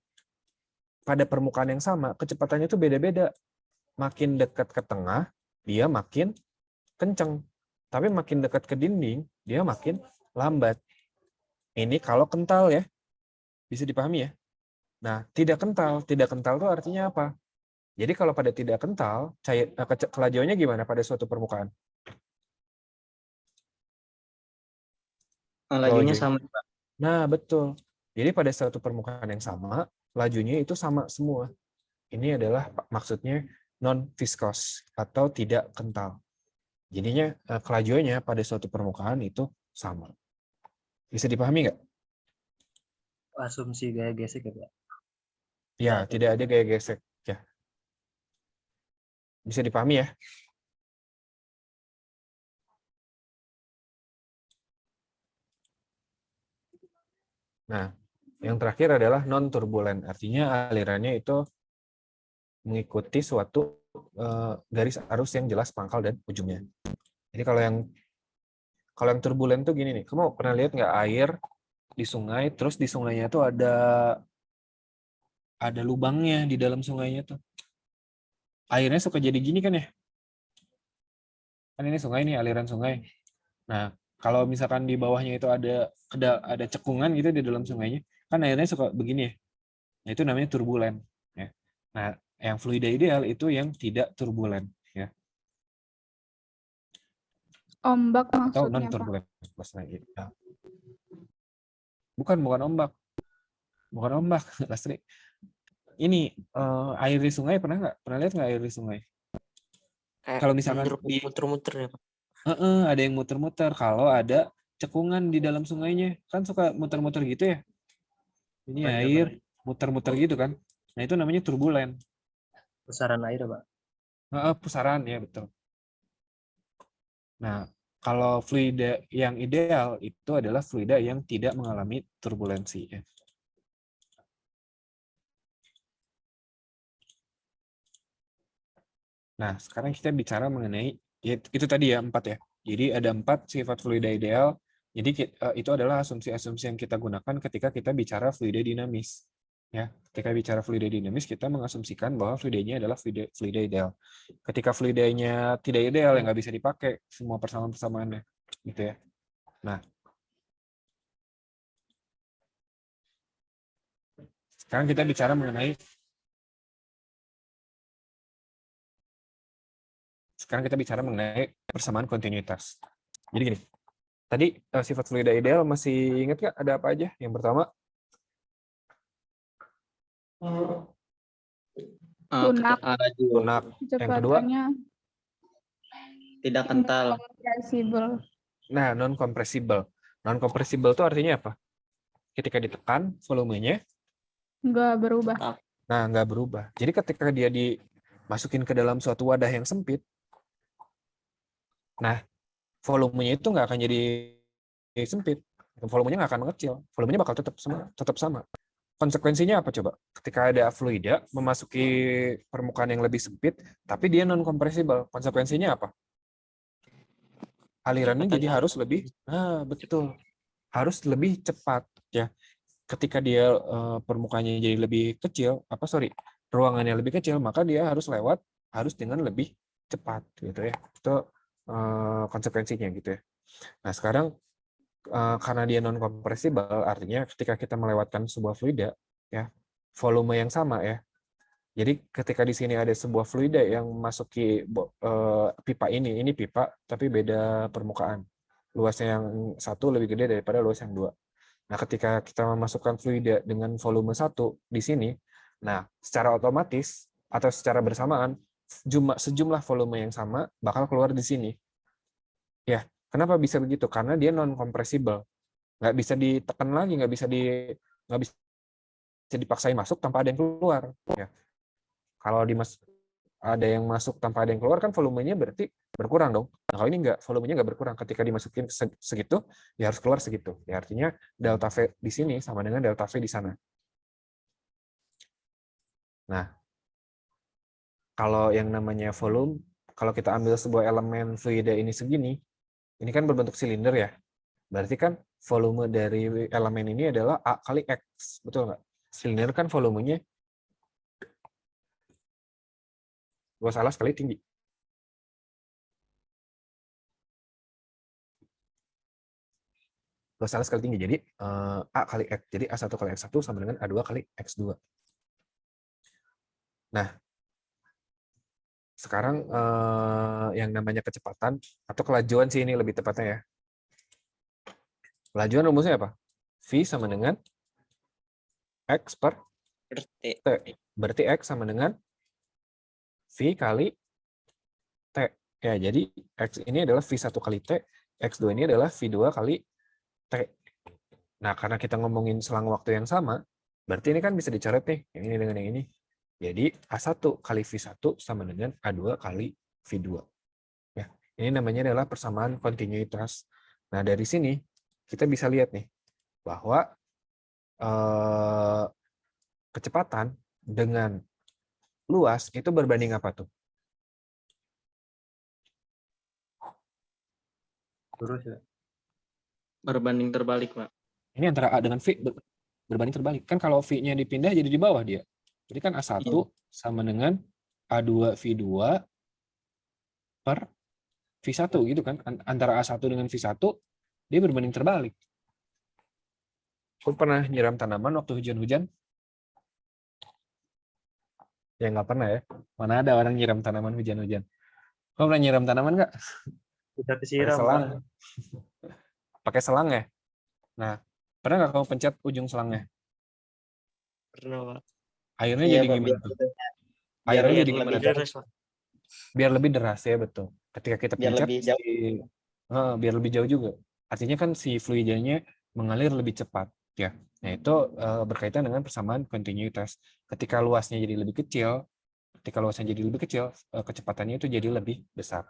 pada permukaan yang sama, kecepatannya itu beda-beda. Makin dekat ke tengah, dia makin kenceng. Tapi makin dekat ke dinding, dia makin lambat. Ini kalau kental ya. Bisa dipahami ya? Nah, tidak kental. Tidak kental itu artinya apa? Jadi kalau pada tidak kental, kelajuannya gimana pada suatu permukaan? Lajunya Lajunya. sama. Nah, betul. Jadi pada suatu permukaan yang sama, lajunya itu sama semua. Ini adalah maksudnya non-viscous atau tidak kental. Jadinya kelajuannya pada suatu permukaan itu sama. Bisa dipahami nggak? Asumsi gaya gesek ya, Pak. Ya, Nah, tidak ada gaya gesek. Ya. Bisa dipahami ya? Nah, yang terakhir adalah non-turbulen. Artinya alirannya itu mengikuti suatu garis arus yang jelas pangkal dan ujungnya. Jadi kalau yang turbulen tuh gini nih. Kamu pernah lihat nggak air di sungai, terus di sungainya tuh ada lubangnya di dalam sungainya tuh. Airnya suka jadi gini kan ya? Kan ini sungai nih, aliran sungai. Nah, kalau misalkan di bawahnya itu ada cekungan gitu di dalam sungainya, kan airnya suka begini ya. Nah, itu namanya turbulen. Ya. Nah, yang fluida ideal itu yang tidak turbulen. Ya. Ombak Atau maksudnya, Pak. non-turbulen. Ya. Bukan ombak. Bukan ombak, Lastri. Ini air di sungai pernah nggak? Pernah lihat nggak air di sungai? Kayak Kalau misalkan muter-muter ya, Pak. ada yang muter-muter. Kalau ada cekungan di dalam sungainya, kan suka muter-muter gitu ya. Ini Iya, air Pak. muter-muter gitu kan. Nah, itu namanya turbulen. Pusaran air, Pak. Pusaran ya, betul. Nah, kalau fluida yang ideal itu adalah fluida yang tidak mengalami turbulensi. Ya. Nah, sekarang kita bicara mengenai, ya, itu tadi ya 4 ya. Jadi ada 4 sifat fluida ideal. Jadi itu adalah asumsi-asumsi yang kita gunakan ketika kita bicara fluida dinamis. Ya, ketika bicara fluida dinamis, kita mengasumsikan bahwa fluidanya adalah fluida ideal. Ketika fluidanya tidak ideal, ya nggak bisa dipakai semua persamaan-persamaannya. Gitu ya. Nah, sekarang kita bicara mengenai persamaan kontinuitas. Jadi gini, tadi sifat fluida ideal masih ingat nggak ada apa aja? Yang pertama, Lunak. lunak. Yang kedua, Kecepatannya Tidak kental. compressible. nah, non-compressible. Non-compressible itu artinya apa? Ketika ditekan, volumenya Nggak berubah. nggak berubah. Jadi ketika dia dimasukin ke dalam suatu wadah yang sempit, nah, volumenya itu nggak akan jadi sempit. Volumenya nggak akan mengecil. Volumenya bakal tetap sama. Konsekuensinya apa coba? Ketika ada fluida memasuki permukaan yang lebih sempit, tapi dia non-compressible. Konsekuensinya apa? Alirannya jadi harus lebih, betul. Harus lebih cepat ya. Ketika dia permukaannya jadi lebih kecil, ruangannya lebih kecil, maka dia harus dengan lebih cepat gitu ya. Itu konsekuensinya gitu ya. Nah, sekarang karena dia non compressible, artinya ketika kita melewatkan sebuah fluida ya, volume yang sama ya. Jadi ketika di sini ada sebuah fluida yang masuki pipa ini pipa tapi beda permukaan. Luasnya yang satu lebih gede daripada luas yang dua. Nah, ketika kita memasukkan fluida dengan volume 1 di sini, nah, secara otomatis atau secara bersamaan, sejumlah volume yang sama bakal keluar di sini. Ya, kenapa bisa begitu? Karena dia non-compressible. Nggak bisa ditekan lagi, nggak bisa dipaksain masuk tanpa ada yang keluar. Ya. Kalau ada yang masuk tanpa ada yang keluar, kan volumenya berarti berkurang dong. Nah, kalau ini nggak, volumenya nggak berkurang. Ketika dimasukin segitu, ya harus keluar segitu. Ya, artinya delta V di sini sama dengan delta V di sana. Nah, kalau yang namanya volume, kalau kita ambil sebuah elemen fluida ini segini, ini kan berbentuk silinder ya. Berarti kan volume dari elemen ini adalah A kali X. Betul nggak? Silinder kan volumenya luas alas kali tinggi. Luas alas kali tinggi. Jadi A kali X. Jadi A1 kali X1 sama dengan A2 kali X2. Nah, sekarang yang namanya kecepatan atau kelajuan sih ini lebih tepatnya ya. Kelajuan rumusnya apa? V sama dengan X per Berarti T. Berarti X sama dengan V kali T. Ya, jadi X ini adalah V1 kali T, X2 ini adalah V2 kali T. Nah, karena kita ngomongin selang waktu yang sama, berarti ini kan bisa dicoret nih, yang ini dengan yang ini. Jadi A1 kali V1 sama dengan A2 kali V2. Ya, ini namanya adalah persamaan kontinuitas. Nah, dari sini kita bisa lihat nih, bahwa kecepatan dengan luas itu berbanding apa tuh? Lurus ya. Berbanding terbalik, Pak. Ini antara A dengan V berbanding terbalik. Kan kalau V-nya dipindah jadi di bawah dia. Jadi kan A1 sama dengan A2 V2 per V1 gitu kan. Antara A1 dengan V1 dia berbanding terbalik. Aku pernah nyiram tanaman waktu hujan-hujan? Ya nggak pernah ya. Mana ada orang nyiram tanaman hujan-hujan. Kau pernah nyiram tanaman nggak? Udah Pakai disiram. selang. Pak. Pakai selang ya? Nah, pernah nggak kamu pencet ujung selangnya? pernah, Pak. Airnya Iya, jadi Pak, gimana tuh? biar Airnya Biar jadi lebih gimana tuh? deras, Pak. Biar lebih deras ya, betul. Ketika kita Biar pencet, lebih jauh. biar lebih jauh juga. Artinya kan si fluidanya mengalir lebih cepat. Ya, nah itu berkaitan dengan persamaan kontinuitas. Ketika luasnya jadi lebih kecil, kecepatannya itu jadi lebih besar.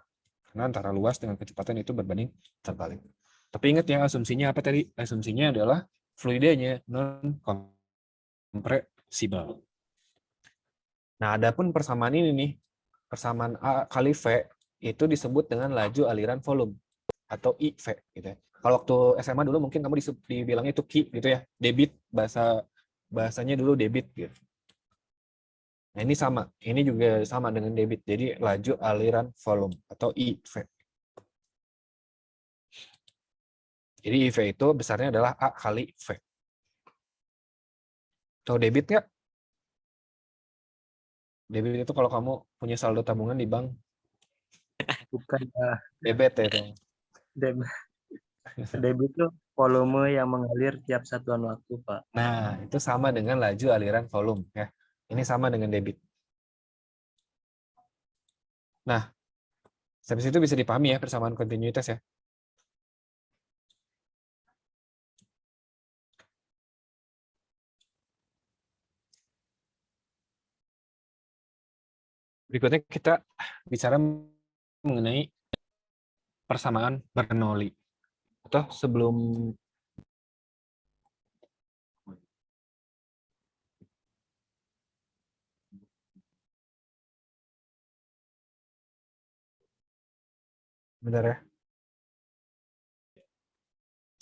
Karena antara luas dengan kecepatan itu berbanding terbalik. Tapi ingat ya, asumsinya apa tadi? Asumsinya adalah fluidanya non-kompresibel. Nah, adapun persamaan ini nih, persamaan A kali V itu disebut dengan laju aliran volume atau IV gitu ya. Kalau waktu SMA dulu mungkin kamu dibilangnya itu Ki gitu ya, debit, bahasanya dulu debit gitu. Nah, ini juga sama dengan debit. Jadi laju aliran volume atau IV. Jadi IV itu besarnya adalah A kali V. Tahu debit nggak? Debit itu kalau kamu punya saldo tabungan di bank, Bukan debit ya itu. debit itu volume yang mengalir tiap satuan waktu, Pak. Nah, itu sama dengan laju aliran volume ya. Ini sama dengan debit. Nah, sampai situ bisa dipahami ya persamaan kontinuitas ya. Berikutnya kita bicara mengenai persamaan Bernoulli. Atau sebelum benar ya.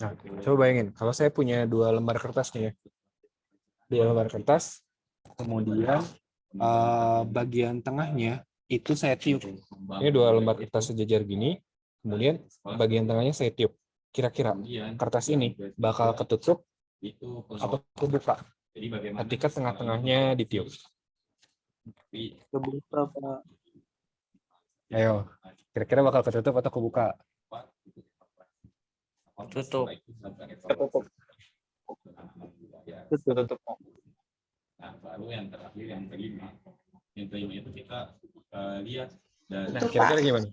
Nah, coba bayangin, kalau saya punya 2 lembar kertas nih ya. 2 lembar kertas, kemudian bagian tengahnya itu saya tiup. Ini 2 lembar kertas sejajar gini, kemudian bagian tengahnya saya tiup. Kira-kira kertas ini bakal ketutup atau kebuka ketika tengah-tengahnya ditiup. Kebuka, Pak. Ayo, kira-kira bakal ketutup atau kebuka? Tutup. Tutup. Nah, baru yang terakhir yang kelima. Yang kelima itu kita lihat dari Nah, kira-kira gimana?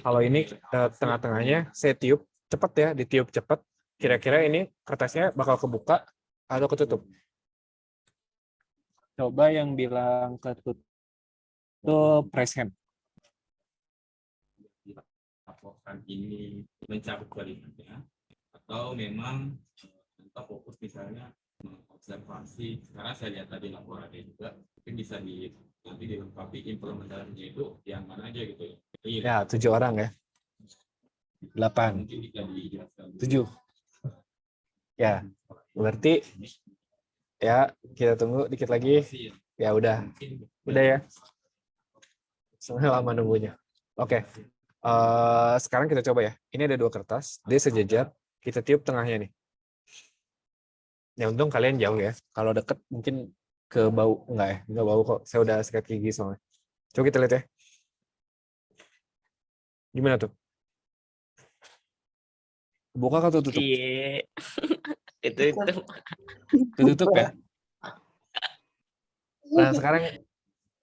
Kalau ini tengah-tengahnya saya tiup cepat ya, ditiup cepat. Kira-kira ini kertasnya bakal kebuka atau ketutup? Coba yang bilang ketutup press hand. laporan ini mencabut kalimatnya atau memang kita fokus misalnya mengobservasi. Karena saya lihat tadi laporannya juga mungkin bisa nanti dilengkapi implementasinya itu yang mana aja gitu Ya, ya. 7 orang ya. 8. Mungkin bisa dijelaskan 7. Ya, berarti ya kita tunggu dikit lagi. Ya udah ya. Sebenarnya lama nunggunya. Oke. Sekarang kita coba ya. Ini ada 2 kertas, dia sejajar. Kita tiup tengahnya nih. Ya untung kalian jauh ya. Kalau deket mungkin ke bau. Enggak ya, enggak bau kok. Saya udah sikat gigi soalnya. Coba kita lihat ya. Gimana tuh? Buka atau tutup? Iya. Itu Tutup ya. Nah,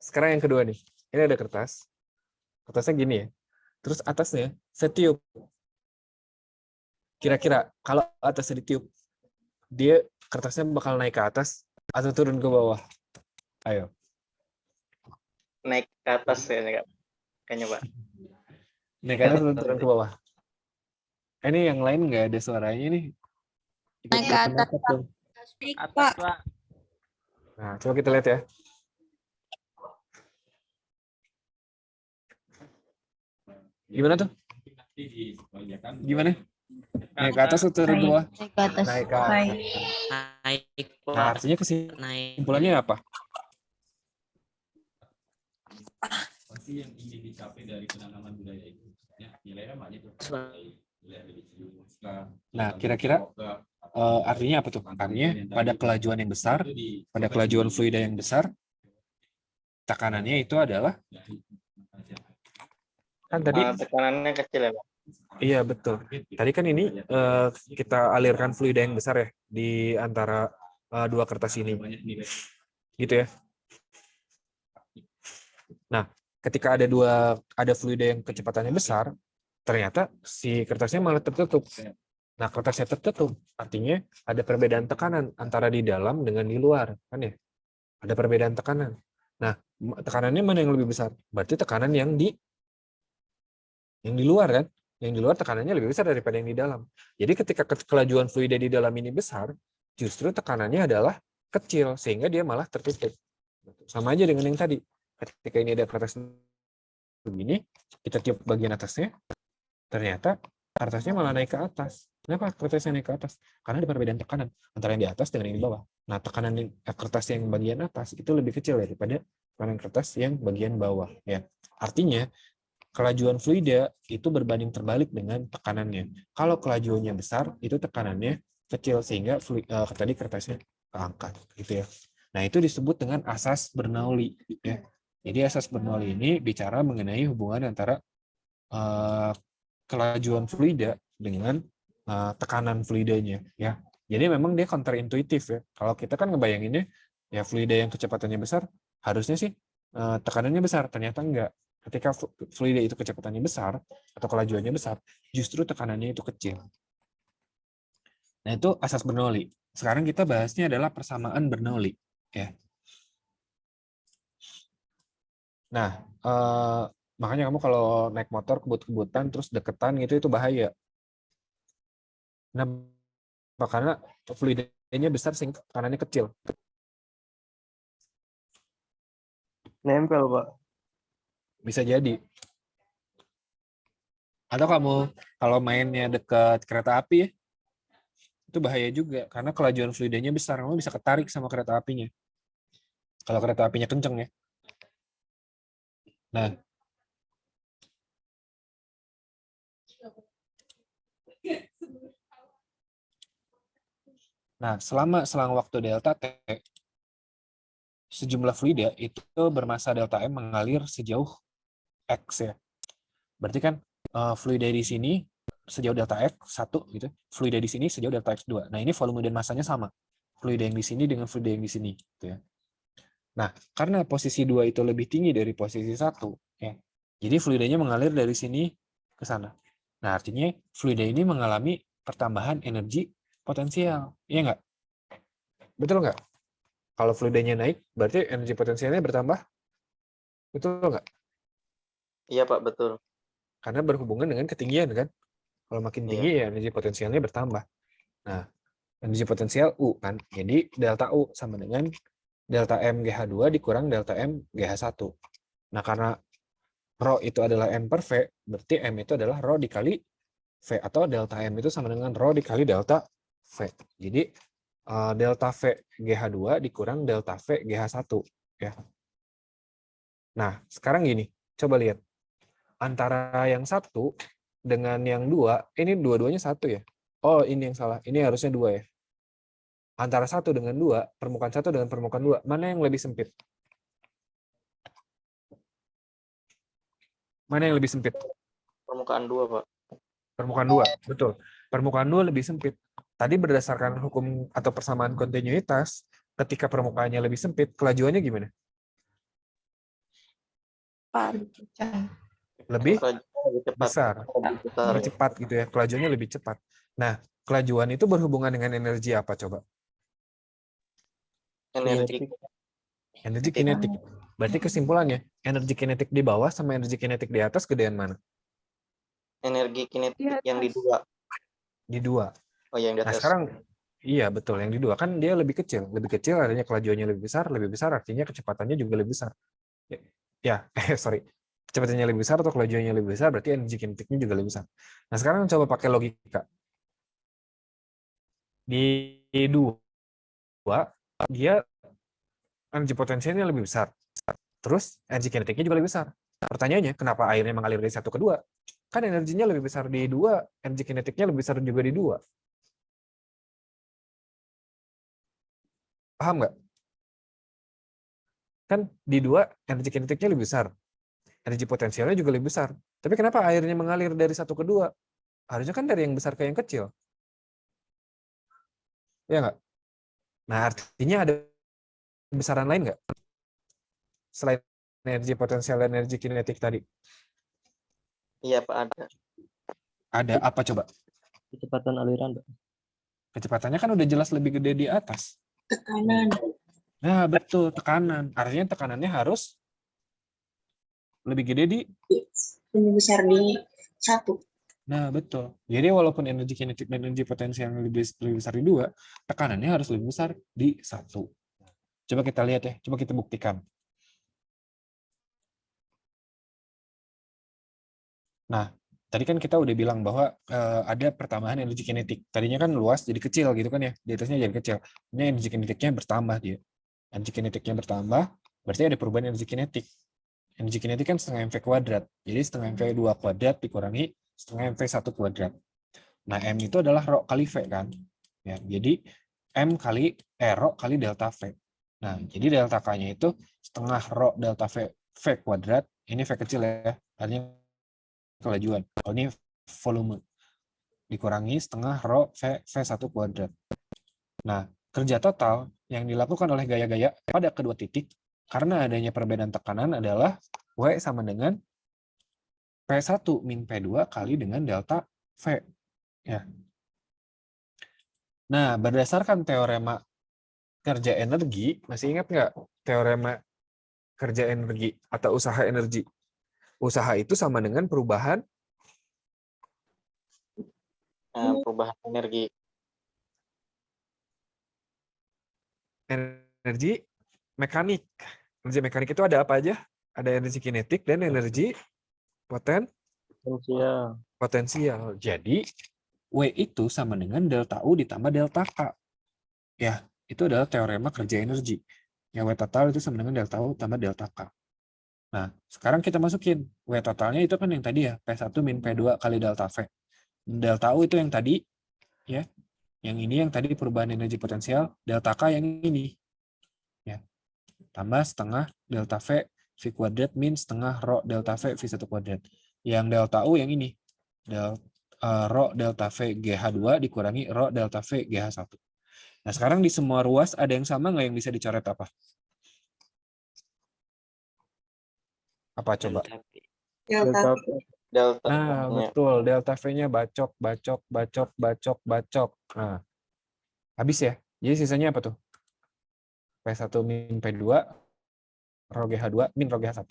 sekarang yang kedua nih. Ini ada kertas. Kertasnya gini ya. Terus atasnya saya tiup. Kira-kira kalau atasnya ditiup, dia kertasnya bakal naik ke atas atau turun ke bawah? Ayo. Naik ke atas ya kayaknya Pak. Naik ke atas atau turun ke bawah? Ini yang lain nggak ada suaranya nih. Naik ke atas, Pendapat dong. Atas, Pak. Nah, coba kita lihat ya. Gimana tuh? Gimana? Naik ke atas atau turun ke bawah? naik ke atas. Naik ke atas. naik Nah, Pak. artinya Naik. kesimpulannya apa? Pasti yang ingin dicapai dari penanaman budaya itu ya, nilainya banyak tuh. Nilai religius, Nah, kira-kira artinya apa tuh? Artinya pada kelajuan yang besar, pada kelajuan fluida yang besar, tekanannya itu adalah kan tadi Tekanannya kecil ya Pak. iya betul. Tadi kan ini kita alirkan fluida yang besar ya di antara dua kertas ini. Gitu ya. Nah, ketika ada fluida yang kecepatannya besar, ternyata si kertasnya malah tertutup. Nah, kertasnya tertutup, artinya ada perbedaan tekanan antara di dalam dengan di luar, kan ya? Ada perbedaan tekanan. Nah, tekanannya mana yang lebih besar? Berarti tekanan yang di luar kan? Yang di luar tekanannya lebih besar daripada yang di dalam. Jadi ketika kelajuan fluida di dalam ini besar, justru tekanannya adalah kecil, sehingga dia malah tertutup. Sama aja dengan yang tadi. Ketika ini ada kertas begini, kita tiup bagian atasnya, ternyata kertasnya malah naik ke atas. Kenapa kertasnya naik ke atas? Karena ada perbedaan tekanan antara yang di atas dengan yang di bawah. Nah, tekanan kertas yang bagian atas itu lebih kecil daripada tekanan kertas yang bagian bawah. Ya, artinya kelajuan fluida itu berbanding terbalik dengan tekanannya. Kalau kelajuannya besar, itu tekanannya kecil sehingga tadi kertasnya keangkat, gitu ya. Nah, itu disebut dengan asas Bernoulli. Ya. Jadi asas Bernoulli ini bicara mengenai hubungan antara kelajuan fluida dengan tekanan fluidanya. Ya. Jadi memang dia counterintuitif ya. Kalau kita kan ngebayanginnya ya fluida yang kecepatannya besar harusnya sih tekanannya besar, ternyata enggak. Ketika fluida itu kecepatannya besar atau kelajuannya besar, justru tekanannya itu kecil. Nah, itu asas Bernoulli. Sekarang kita bahasnya adalah persamaan Bernoulli. Ya. Nah, makanya kamu kalau naik motor kebut-kebutan terus deketan gitu itu bahaya. Nah, karena fluidanya besar sehingga tekanannya kecil. Nempel, Pak. Bisa jadi. Atau kamu kalau mainnya dekat kereta api ya, itu bahaya juga karena kelajuan fluidanya besar, kamu bisa ketarik sama kereta apinya. Kalau kereta apinya kenceng ya. Nah, selama selang waktu delta T, sejumlah fluida itu bermassa delta M mengalir sejauh X ya. Berarti kan fluida di sini sejauh delta X 1 gitu, fluida di sini sejauh delta X 2. Nah, ini volume dan massanya sama. Fluida yang di sini dengan fluida yang di sini gitu ya. Nah, karena posisi 2 itu lebih tinggi dari posisi 1 ya. Jadi fluidanya mengalir dari sini ke sana. Nah, artinya fluida ini mengalami pertambahan energi potensial. Iya nggak? Betul nggak? Kalau fluidanya naik, berarti energi potensialnya bertambah? Betul nggak? Iya Pak, betul. Karena berhubungan dengan ketinggian kan? Kalau makin tinggi ya energi potensialnya bertambah. Nah, energi potensial U kan. Jadi delta U sama dengan delta M GH2 dikurang delta M GH1. Nah, karena Rho itu adalah M per V, berarti M itu adalah Rho dikali V, atau delta M itu sama dengan Rho dikali delta V. Jadi delta V GH2 dikurang delta V GH1. Ya. Nah, sekarang gini, coba lihat. Antara yang satu dengan yang dua, ini dua-duanya satu ya? Oh, ini yang salah. Ini harusnya dua ya. Antara satu dengan dua, permukaan satu dengan permukaan dua, mana yang lebih sempit? Mana yang lebih sempit? Permukaan 2 Pak. Permukaan dua, betul. Permukaan 2 lebih sempit. Tadi berdasarkan hukum atau persamaan kontinuitas, ketika permukaannya lebih sempit, kelajuannya gimana? Lebih Lebih cepat. besar, lebih cepat gitu ya. Kelajuannya lebih cepat. Nah, kelajuan itu berhubungan dengan energi apa coba? Energi. Energi kinetik. Berarti kesimpulannya, energi kinetik di bawah sama energi kinetik di atas gedean mana? Energi kinetik Di yang di atas. 2. Di 2. Oh, yang di Nah, atas. sekarang iya betul, yang di 2 kan dia lebih kecil. Lebih kecil artinya kelajuannya lebih besar artinya kecepatannya juga lebih besar. Sorry. Kecepatannya lebih besar atau kelajuannya lebih besar berarti energi kinetiknya juga lebih besar. Nah, sekarang coba pakai logika. Di 2 dia energi potensialnya lebih besar. Terus energi kinetiknya juga lebih besar. Pertanyaannya, kenapa airnya mengalir dari 1 ke 2? Kan energinya lebih besar di 2, energi kinetiknya lebih besar juga di 2. Paham nggak? Kan di 2 energi kinetiknya lebih besar. Energi potensialnya juga lebih besar. Tapi kenapa airnya mengalir dari 1 ke 2? Harusnya kan dari yang besar ke yang kecil. Ya nggak? Nah, artinya ada besaran lain nggak? Selain energi potensial dan energi kinetik tadi. Iya, Pak, ada. Ada apa coba? Kecepatan aliran, Pak. Kecepatannya kan udah jelas lebih gede di atas. Tekanan. Nah, betul, tekanan. Artinya tekanannya harus lebih gede di. Lebih besar di 1. Nah, betul. Jadi walaupun energi kinetik dan energi potensial yang lebih besar di 2, tekanannya harus lebih besar di 1. Coba kita lihat ya, coba kita buktikan. Nah, tadi kan kita udah bilang bahwa ada pertambahan energi kinetik. Tadinya kan luas jadi kecil gitu kan ya, di atasnya jadi kecil. Ini energi kinetiknya bertambah dia. Energi kinetiknya bertambah, berarti ada perubahan energi kinetik. Energi kinetik kan setengah mv kuadrat. Jadi setengah mv2 kuadrat dikurangi setengah mv1 kuadrat. Nah, M itu adalah rho kali V kan. Ya, jadi M kali rho kali delta V. Nah, jadi delta K-nya itu setengah rho delta V kuadrat. Ini V kecil ya, artinya kelajuan. Kalau ini volume. Dikurangi setengah rho V1 kuadrat. Nah, kerja total yang dilakukan oleh gaya-gaya pada kedua titik karena adanya perbedaan tekanan adalah W sama dengan P1 min P2 kali dengan delta V. Ya. Nah, berdasarkan teorema kerja energi, masih ingat nggak teorema kerja energi atau usaha energi? Usaha itu sama dengan perubahan Perubahan energi. Energi mekanik. Energi mekanik itu ada apa aja? Ada energi kinetik dan energi potensial. Jadi, W itu sama dengan delta U ditambah delta K. Ya, itu adalah teorema kerja energi. Ya, W total itu sama dengan delta U tambah delta K. Nah, sekarang kita masukin. W totalnya itu kan yang tadi ya, P1 min P2 kali delta V. Delta U itu yang tadi, ya. Yang ini yang tadi perubahan energi potensial, delta K yang ini. Ya. Tambah setengah delta V kuadrat min setengah rho delta V V1 kuadrat. Yang delta U yang ini. Rho delta V GH2 dikurangi rho delta V GH1. Nah, sekarang di semua ruas ada yang sama nggak yang bisa dicoret apa? Apa coba? Delta. Nah, betul. Delta V-nya bacok. Nah, habis ya. Jadi sisanya apa tuh? P1 min P2, rho GH2 min rho GH1,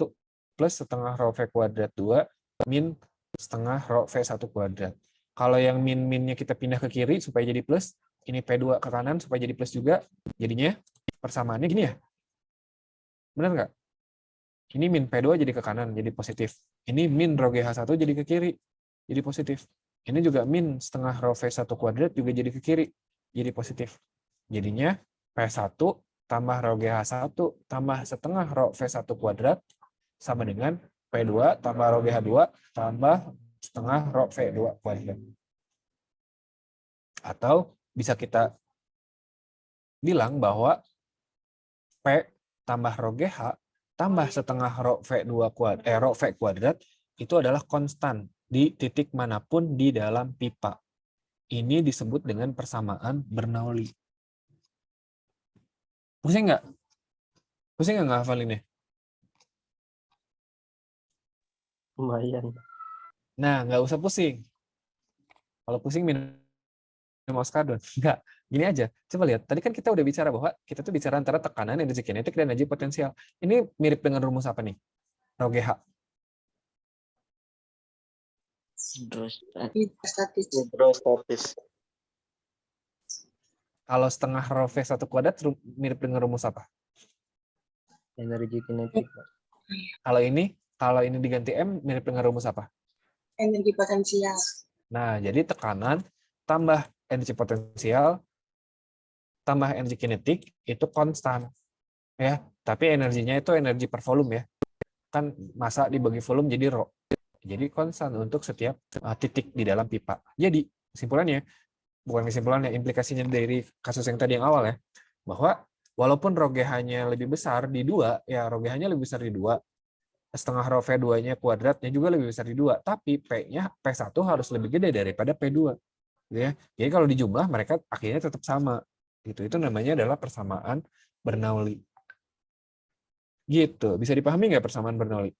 plus setengah rho V kuadrat 2, min setengah rho V1 kuadrat. Kalau yang min-minnya kita pindah ke kiri supaya jadi plus, ini P2 ke kanan supaya jadi plus juga, jadinya persamaannya gini ya? Benar nggak? Ini min P2 jadi ke kanan, jadi positif. Ini min rho GH1 jadi ke kiri, jadi positif. Ini juga min setengah rho V1 kuadrat juga jadi ke kiri, jadi positif. Jadinya P1 tambah rho GH1 tambah setengah rho V1 kuadrat sama dengan P2 tambah rho GH2 tambah setengah rho V2 kuadrat. Atau bisa kita bilang bahwa P tambah rho GH tambah setengah rho V kuadrat itu adalah konstan di titik manapun di dalam pipa. Ini disebut dengan persamaan Bernoulli. Pusing nggak? Pusing nggak ngafalinnya? Lumayan. Nah, nggak usah pusing. Kalau pusing minum oskadon. Enggak. Gini aja. Coba lihat. Tadi kan kita udah bicara bahwa kita tuh bicara antara tekanan, energi kinetik, dan energi potensial. Ini mirip dengan rumus apa nih? Rho GH. Hidrostatis. Hidrostatis. Kalau setengah rho V1 kuadrat mirip dengan rumus apa? Energi kinetik, Pak. Kalau ini diganti M mirip dengan rumus apa? Energi potensial. Nah, jadi tekanan tambah energi potensial tambah energi kinetik itu konstan. Ya, tapi energinya itu energi per volume ya. Kan massa dibagi volume jadi rho. Jadi konstan untuk setiap titik di dalam pipa. Jadi kesimpulannya, bukan kesimpulannya, implikasinya dari kasus yang tadi yang awal ya, bahwa walaupun rho GH-nya lebih besar di 2, ya rho GH-nya lebih besar di 2, setengah rho V2-nya kuadratnya juga lebih besar di 2, tapi P-nya P1 harus lebih gede daripada P2. Ya. Jadi kalau dijumlah mereka akhirnya tetap sama. Gitu. Itu namanya adalah persamaan Bernoulli. Gitu. Bisa dipahami nggak persamaan Bernoulli?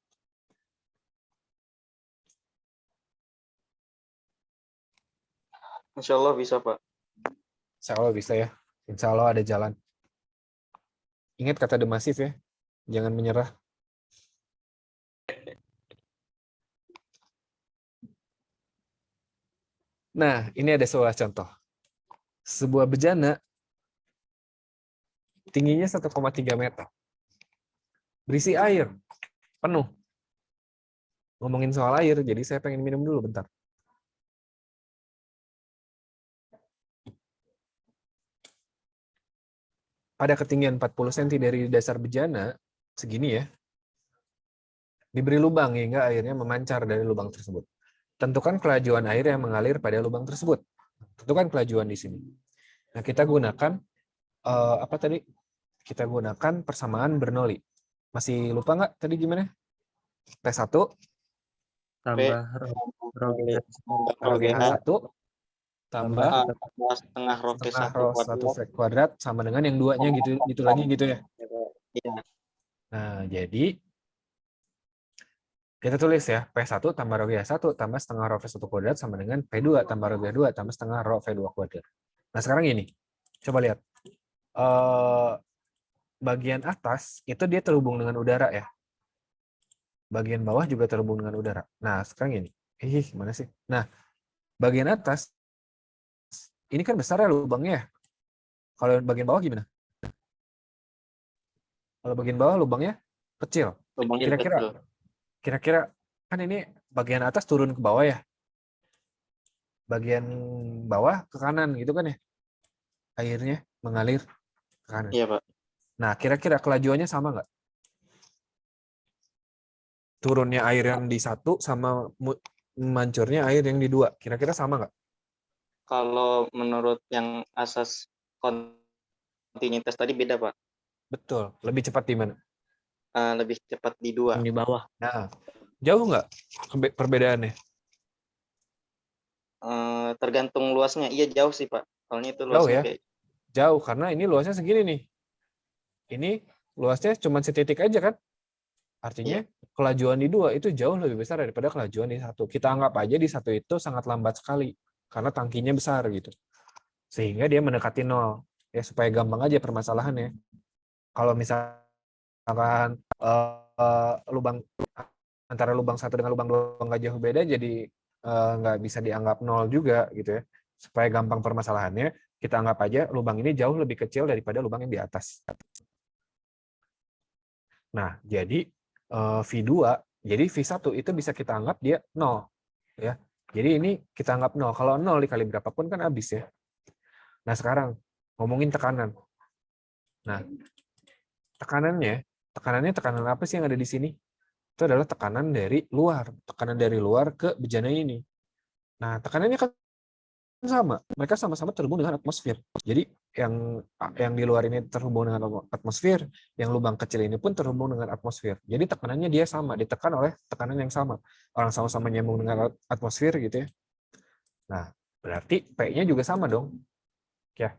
Insya Allah bisa, Pak. Insya Allah bisa ya. Insya Allah ada jalan. Ingat kata The Massive ya. Jangan menyerah. Nah, ini ada sebuah contoh. Sebuah bejana tingginya 1,3 meter. Berisi air. Penuh. Ngomongin soal air, jadi saya pengen minum dulu bentar. Pada ketinggian 40 cm dari dasar bejana, segini ya, diberi lubang hingga airnya memancar dari lubang tersebut. Tentukan kelajuan air yang mengalir pada lubang tersebut. Tentukan kelajuan di sini. Nah, kita gunakan apa tadi? Kita gunakan persamaan Bernoulli. Masih lupa nggak tadi gimana? P1 Tambah rho GH1 tambah setengah rho setengah V1 rho 1 kuadrat sama dengan yang duanya gitu lagi gitu ya. Iya. Nah, jadi kita tulis ya, P1 tambah rho GH1 tambah setengah rho V1 kuadrat sama dengan P2 tambah rho GH2 tambah setengah rho V2 kuadrat. Nah, sekarang ini. Coba lihat. Bagian atas itu dia terhubung dengan udara ya. Bagian bawah juga terhubung dengan udara. Nah, sekarang ini. Gimana sih? Nah, bagian atas ini kan besar ya lubangnya ya. Kalau bagian bawah gimana? Kalau bagian bawah lubangnya kecil. Kira-kira kan ini bagian atas turun ke bawah ya. Bagian bawah ke kanan gitu kan ya. Airnya mengalir ke kanan. Iya, Pak. Nah, kira-kira kelajuannya sama nggak? Turunnya air yang di 1 sama mancurnya air yang di 2. Kira-kira sama nggak? Kalau menurut yang asas kontinuitas tadi beda, Pak. Betul. Lebih cepat di mana? Lebih cepat di 2. di bawah. Nah, jauh nggak perbedaannya? Tergantung luasnya. Iya, jauh sih, Pak. Soalnya itu Jauh luasnya ya? kayak Jauh, karena ini luasnya segini nih. Ini luasnya cuma setitik aja kan? Artinya kelajuan di 2 itu jauh lebih besar daripada kelajuan di 1. Kita anggap aja di 1 itu sangat lambat sekali. Karena tangkinya besar gitu. Sehingga dia mendekati 0. Ya, supaya gampang aja permasalahannya. Kalau misalkan lubang antara lubang 1 dengan lubang 2 nggak jauh beda, jadi nggak bisa dianggap 0 juga gitu ya. Supaya gampang permasalahannya, kita anggap aja lubang ini jauh lebih kecil daripada lubang yang di atas. Nah, jadi V2, jadi V1 itu bisa kita anggap dia 0. Ya. Jadi ini kita anggap 0. Kalau 0 dikali berapapun kan habis ya. Nah, sekarang ngomongin tekanan. Nah, tekanannya tekanan apa sih yang ada di sini? Itu adalah tekanan dari luar. Tekanan dari luar ke bejana ini. Nah, tekanannya kan sama. Mereka sama-sama terhubung dengan atmosfer. Jadi yang di luar ini terhubung dengan atmosfer, yang lubang kecil ini pun terhubung dengan atmosfer. Jadi tekanannya dia sama, ditekan oleh tekanan yang sama. Orang sama-sama nyambung dengan atmosfer gitu ya. Nah, Berarti P-nya juga sama dong. Ya.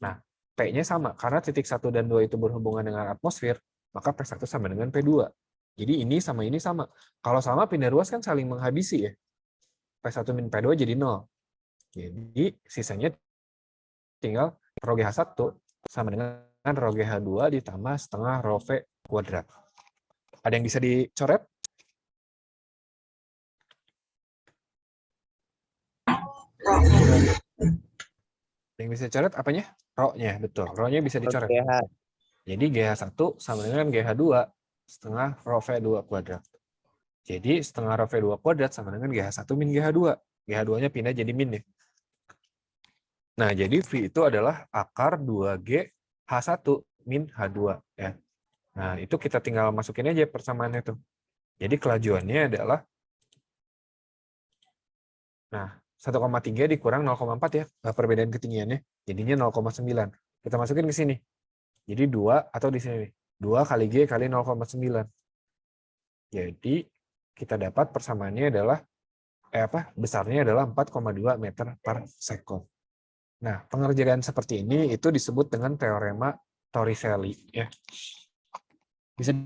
Nah, P-nya sama. Karena titik 1 dan 2 itu berhubungan dengan atmosfer, maka P1 sama dengan P2. Jadi ini sama. Kalau sama, pindah ruas kan saling menghabisi ya. P1 min P2 jadi 0. Jadi sisanya tinggal rho GH1 sama dengan rho GH2 ditambah setengah rho V kuadrat. Ada yang bisa dicoret? Ada yang bisa dicoret apanya? Rho-nya, betul. Rho-nya bisa dicoret. Jadi GH1 sama dengan GH2 setengah rho V2 kuadrat. Jadi setengah rho V2 kuadrat sama dengan GH1 min GH2. GH2-nya pindah jadi min ya. Nah, jadi V itu adalah akar 2G H1 min H2 ya. Nah, itu kita tinggal masukin aja persamaannya tuh. Jadi kelajuannya adalah 1,3 dikurang 0,4 ya, perbedaan ketinggiannya. Jadinya 0,9. Kita masukin ke sini. Jadi 2 atau di sini nih. 2 kali G kali 0,9. Jadi kita dapat persamaannya adalah besarnya adalah 4,2 meter per sekon. Nah, pengerjaan seperti ini itu disebut dengan teorema Torricelli ya. Bisa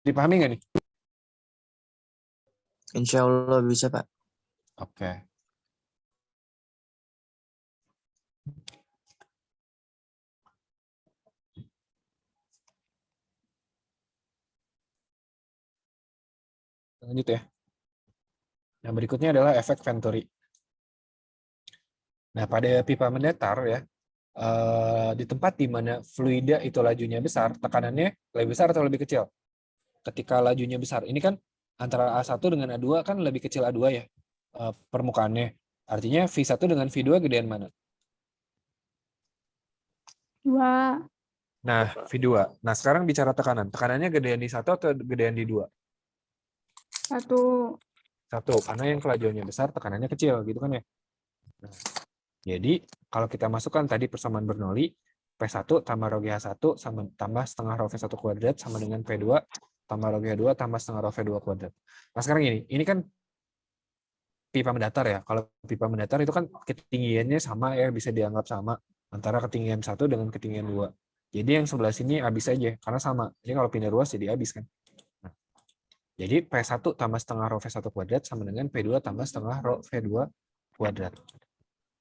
dipahami nggak nih? Insya Allah bisa, Pak. Oke. Lanjut ya. Nah, berikutnya adalah efek Venturi. Nah, pada pipa mendatar ya, di tempat di mana fluida itu lajunya besar, tekanannya lebih besar atau lebih kecil? Ketika lajunya besar, ini kan antara A1 dengan A2 kan lebih kecil A2 ya, permukaannya. Artinya V1 dengan V2 gedean mana? 2. Nah, V2. Nah, sekarang bicara tekanan. Tekanannya gedean di 1 atau gedean di 2? 1. 1, karena yang kelajuannya besar, tekanannya kecil, gitu kan ya. Nah, jadi, kalau kita masukkan tadi persamaan Bernoulli, P1 tambah rho GH1 sama tambah setengah rho V1 kuadrat sama dengan P2 tambah rho GH2 tambah setengah rho V2 kuadrat. Nah, sekarang ini kan pipa mendatar ya. Kalau pipa mendatar itu kan ketinggiannya sama ya, bisa dianggap sama antara ketinggian 1 dengan ketinggian 2. Jadi yang sebelah sini habis aja, karena sama. Jadi kalau pindah ruas jadi habis kan. Nah, jadi P1 tambah setengah rho V1 kuadrat sama dengan P2 tambah setengah rho V2 kuadrat.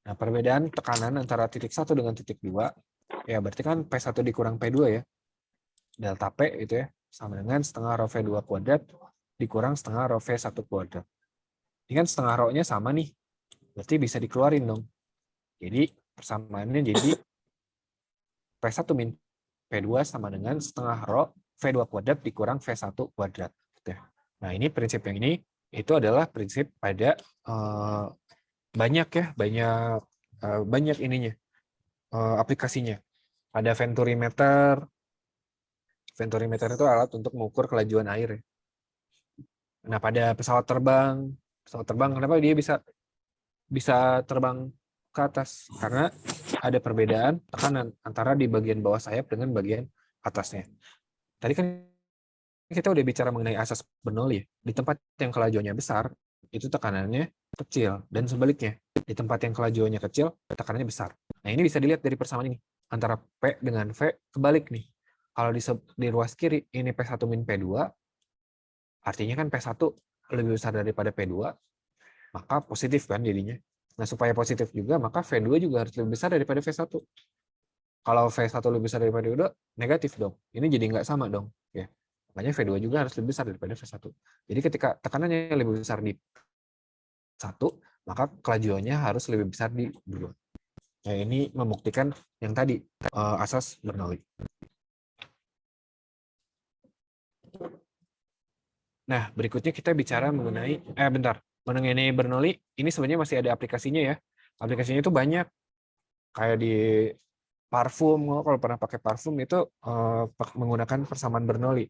Nah, perbedaan tekanan antara titik 1 dengan titik 2, ya berarti kan P1 dikurang P2 ya. Delta P itu ya, sama dengan setengah rho V2 kuadrat dikurang setengah rho V1 kuadrat. Ini kan setengah rho-nya sama nih, berarti bisa dikeluarin dong. Jadi persamaannya jadi P1 min P2 sama dengan setengah rho V2 kuadrat dikurang V1 kuadrat. Nah, ini prinsip yang ini, itu adalah prinsip pada banyak ininya, aplikasinya. Ada venturimeter. Venturimeter itu alat untuk mengukur kelajuan air. Nah, pada pesawat terbang kenapa dia bisa terbang ke atas? Karena ada perbedaan tekanan antara di bagian bawah sayap dengan bagian atasnya. Tadi kan kita udah bicara mengenai asas Bernoulli. Di tempat yang kelajuannya besar, itu tekanannya kecil, dan sebaliknya. Di tempat yang kelajuannya kecil, tekanannya besar. Nah, ini bisa dilihat dari persamaan ini. Antara P dengan V, kebalik nih. Kalau di ruas kiri, ini P1 min P2, artinya kan P1 lebih besar daripada P2, maka positif kan jadinya. Nah, supaya positif juga, maka V2 juga harus lebih besar daripada V1. Kalau V1 lebih besar daripada V2, negatif dong. Ini jadi nggak sama dong. Ya. Makanya V2 juga harus lebih besar daripada V1. Jadi ketika tekanannya lebih besar di 1, maka kelajuannya harus lebih besar di 2. Nah, ini membuktikan yang tadi, asas Bernoulli. Nah, berikutnya kita bicara mengenai, mengenai Bernoulli, ini sebenarnya masih ada aplikasinya ya. Aplikasinya itu banyak. Kayak di parfum, kalau pernah pakai parfum itu menggunakan persamaan Bernoulli.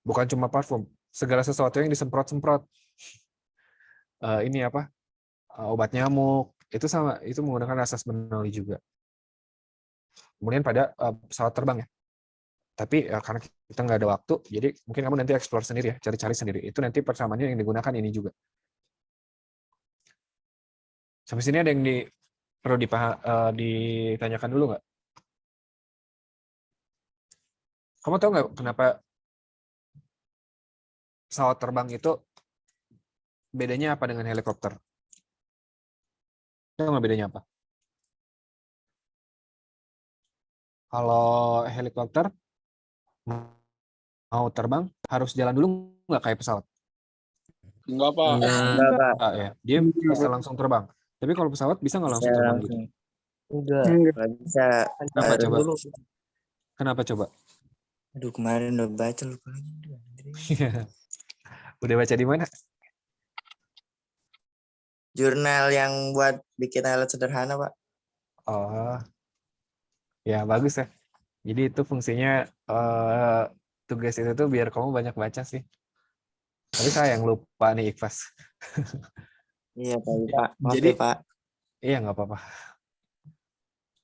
Bukan cuma parfum, segala sesuatu yang disemprot-semprot. Obat nyamuk, itu sama, itu menggunakan asas Bernoulli juga. Kemudian pada pesawat terbang ya. Tapi karena kita nggak ada waktu, jadi mungkin kamu nanti explore sendiri ya, cari-cari sendiri. Itu nanti persamaannya yang digunakan ini juga. Sampai sini ada yang perlu ditanyakan dulu nggak? Kamu tahu nggak kenapa pesawat terbang itu bedanya apa dengan helikopter? Tahu nggak bedanya apa? Kalau helikopter mau terbang harus jalan dulu nggak kayak pesawat? Enggak, Pak. Enggak, Pak. Ya, dia bisa langsung terbang. Tapi kalau pesawat bisa nggak langsung Bisa terbang gitu? langsung. Enggak. Nggak bisa. Kenapa Harus coba? dulu. Kenapa coba? Aduh, kemarin udah baca lupa lagi. Udah baca di mana? Jurnal yang buat bikin alat sederhana, Pak. Oh, ya bagus ya. Jadi itu fungsinya tugas itu tuh biar kamu banyak baca sih. Tapi saya yang lupa nih Ikhlas. Iya, Pak. Maaf Jadi, ya, Pak. Iya nggak apa-apa.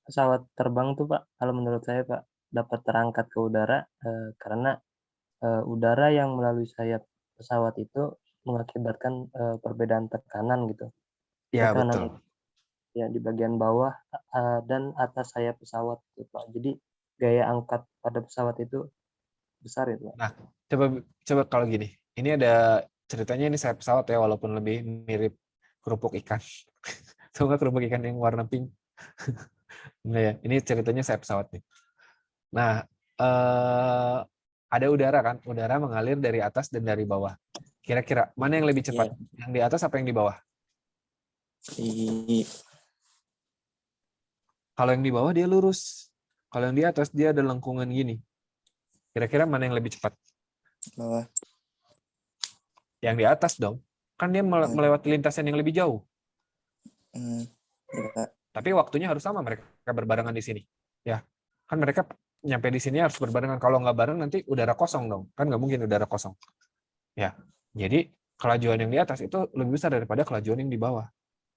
Pesawat terbang tuh Pak, kalau menurut saya Pak, dapat terangkat ke udara karena udara yang melalui sayap pesawat itu mengakibatkan perbedaan tekanan gitu. Ya Tekanan betul. ya di bagian bawah dan atas sayap pesawat gitu Pak. Jadi gaya angkat pada pesawat itu besar itu Pak. Nah, coba kalau gini. Ini ada ceritanya ini sayap pesawat ya, walaupun lebih mirip kerupuk ikan. Tahu nggak kerupuk ikan yang warna pink? Nah, ya, ini ceritanya sayap pesawat nih. Nah, ada udara kan? Udara mengalir dari atas dan dari bawah. Kira-kira mana yang lebih cepat? Yang di atas apa yang di bawah? Kalau yang di bawah dia lurus. Kalau yang di atas dia ada lengkungan gini. Kira-kira mana yang lebih cepat? Bawah. Yang di atas dong. Kan dia melewati lintasan yang lebih jauh. Ya. Tapi waktunya harus sama, mereka berbarengan di sini. Ya, kan mereka nyampe di sini harus berbarengan. Kalau nggak bareng nanti udara kosong dong. Kan nggak mungkin udara kosong. Ya, jadi kelajuan yang di atas itu lebih besar daripada kelajuan yang di bawah.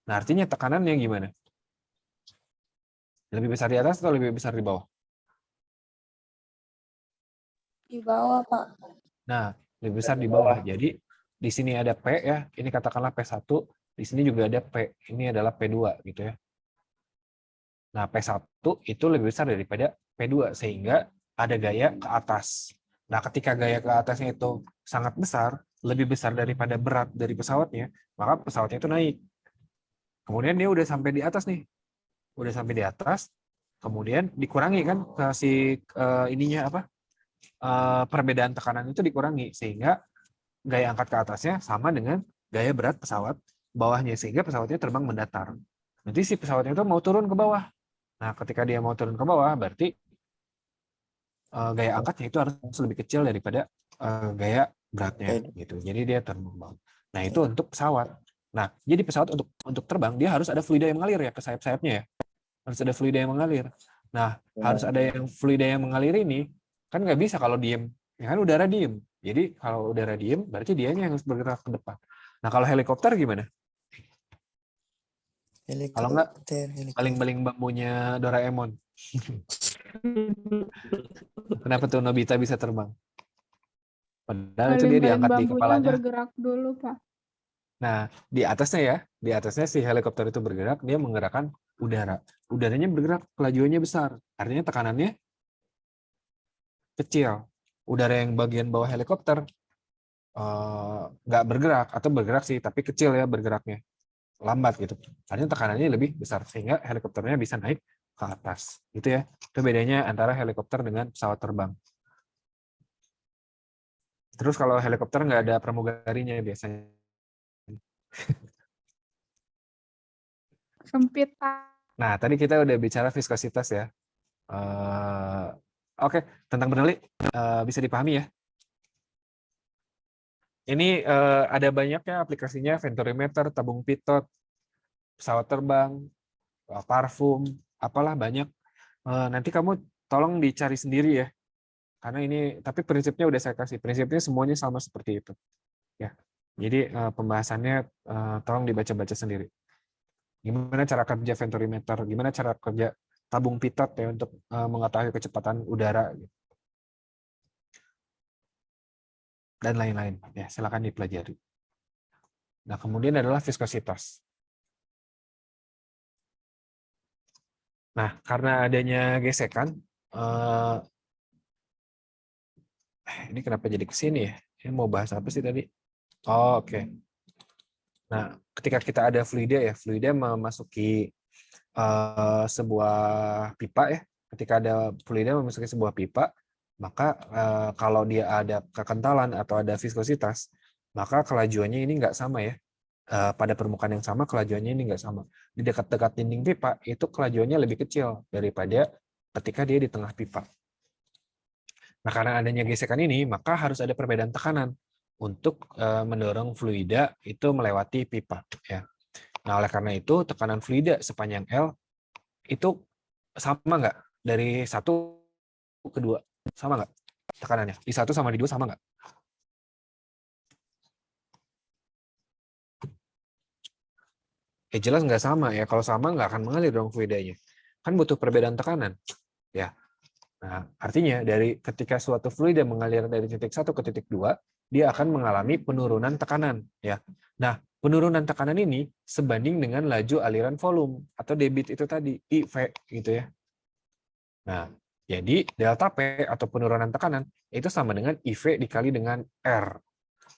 Nah, artinya tekanannya gimana? Lebih besar di atas atau lebih besar di bawah? Di bawah, Pak. Nah, lebih besar di bawah. Jadi di sini ada P ya, ini katakanlah P1, di sini juga ada P, ini adalah P2 gitu ya. Nah, P1 itu lebih besar daripada P2 sehingga ada gaya ke atas. Nah, ketika gaya ke atasnya itu sangat besar, lebih besar daripada berat dari pesawatnya, maka pesawatnya itu naik. Kemudian dia udah sampai di atas nih. Udah sampai di atas, kemudian dikurangi kan si ininya apa? Perbedaan tekanan itu dikurangi sehingga gaya angkat ke atasnya sama dengan gaya berat pesawat bawahnya sehingga pesawatnya terbang mendatar. Nanti si pesawatnya itu mau turun ke bawah. Nah, ketika dia mau turun ke bawah berarti gaya angkatnya itu harus lebih kecil daripada gaya beratnya gitu. Jadi dia terbang. Nah, itu untuk pesawat. Nah, jadi pesawat untuk terbang dia harus ada fluida yang mengalir ya ke sayap-sayapnya ya. Harus ada fluida yang mengalir. Nah, harus ada yang fluida yang mengalir ini kan nggak bisa kalau diem. Ya kan udara diem. Jadi kalau udara diem berarti dianya yang harus bergerak ke depan. Nah, kalau helikopter gimana? Kalau nggak baling-baling bambunya Doraemon. Kenapa tuh Nobita bisa terbang? Padahal itu dia diangkat di kepalanya. Bergerak dulu, Pak. Nah, di atasnya si helikopter itu bergerak, dia menggerakkan udara. Udaranya bergerak, kelajuannya besar. Artinya tekanannya kecil. Udara yang bagian bawah helikopter nggak bergerak, atau bergerak sih, tapi kecil ya bergeraknya. Lambat gitu. Artinya tekanannya lebih besar, sehingga helikopternya bisa naik ke atas. Gitu ya. Itu bedanya antara helikopter dengan pesawat terbang. Terus kalau helikopter nggak ada pramugarinya biasanya. Sempit, Pak. Nah, tadi kita udah bicara viskositas ya. Oke, tentang bernali bisa dipahami ya. Ini ada banyaknya aplikasinya, venturimeter, tabung pitot, pesawat terbang, parfum, apalah banyak. Nanti kamu tolong dicari sendiri ya. Karena ini, tapi prinsipnya udah saya kasih. Prinsipnya semuanya sama seperti itu. Ya. Jadi pembahasannya tolong dibaca-baca sendiri. Gimana cara kerja venturimeter, gimana cara kerja tabung pitot ya untuk mengetahui kecepatan udara dan lain-lain. Ya, silakan dipelajari. Nah, kemudian adalah viskositas. Nah, karena adanya gesekan, ini kenapa jadi ke sini ya? Ini mau bahas apa sih tadi? Oh, oke. Nah, ketika kita ada fluida ya, fluida memasuki sebuah pipa ya. Ketika ada fluida memasuki sebuah pipa, maka kalau dia ada kekentalan atau ada viskositas, maka kelajuannya ini nggak sama ya. Pada permukaan yang sama, kelajuannya ini nggak sama. Di dekat-dekat dinding pipa, itu kelajuannya lebih kecil daripada ketika dia di tengah pipa. Nah, karena adanya gesekan ini, maka harus ada perbedaan tekanan untuk mendorong fluida itu melewati pipa. Ya. Nah, oleh karena itu, tekanan fluida sepanjang L itu sama nggak? Dari 1 ke 2? Sama nggak tekanannya? Di 1 sama di 2 sama nggak? Jelas nggak sama ya. Kalau sama nggak akan mengalir dong fluidanya. Kan butuh perbedaan tekanan. Ya. Nah, artinya dari ketika suatu fluida mengalir dari titik 1 ke titik 2, dia akan mengalami penurunan tekanan. Ya. Nah, penurunan tekanan ini sebanding dengan laju aliran volume atau debit itu tadi, IV gitu ya. Nah, jadi delta P atau penurunan tekanan itu sama dengan IV dikali dengan R.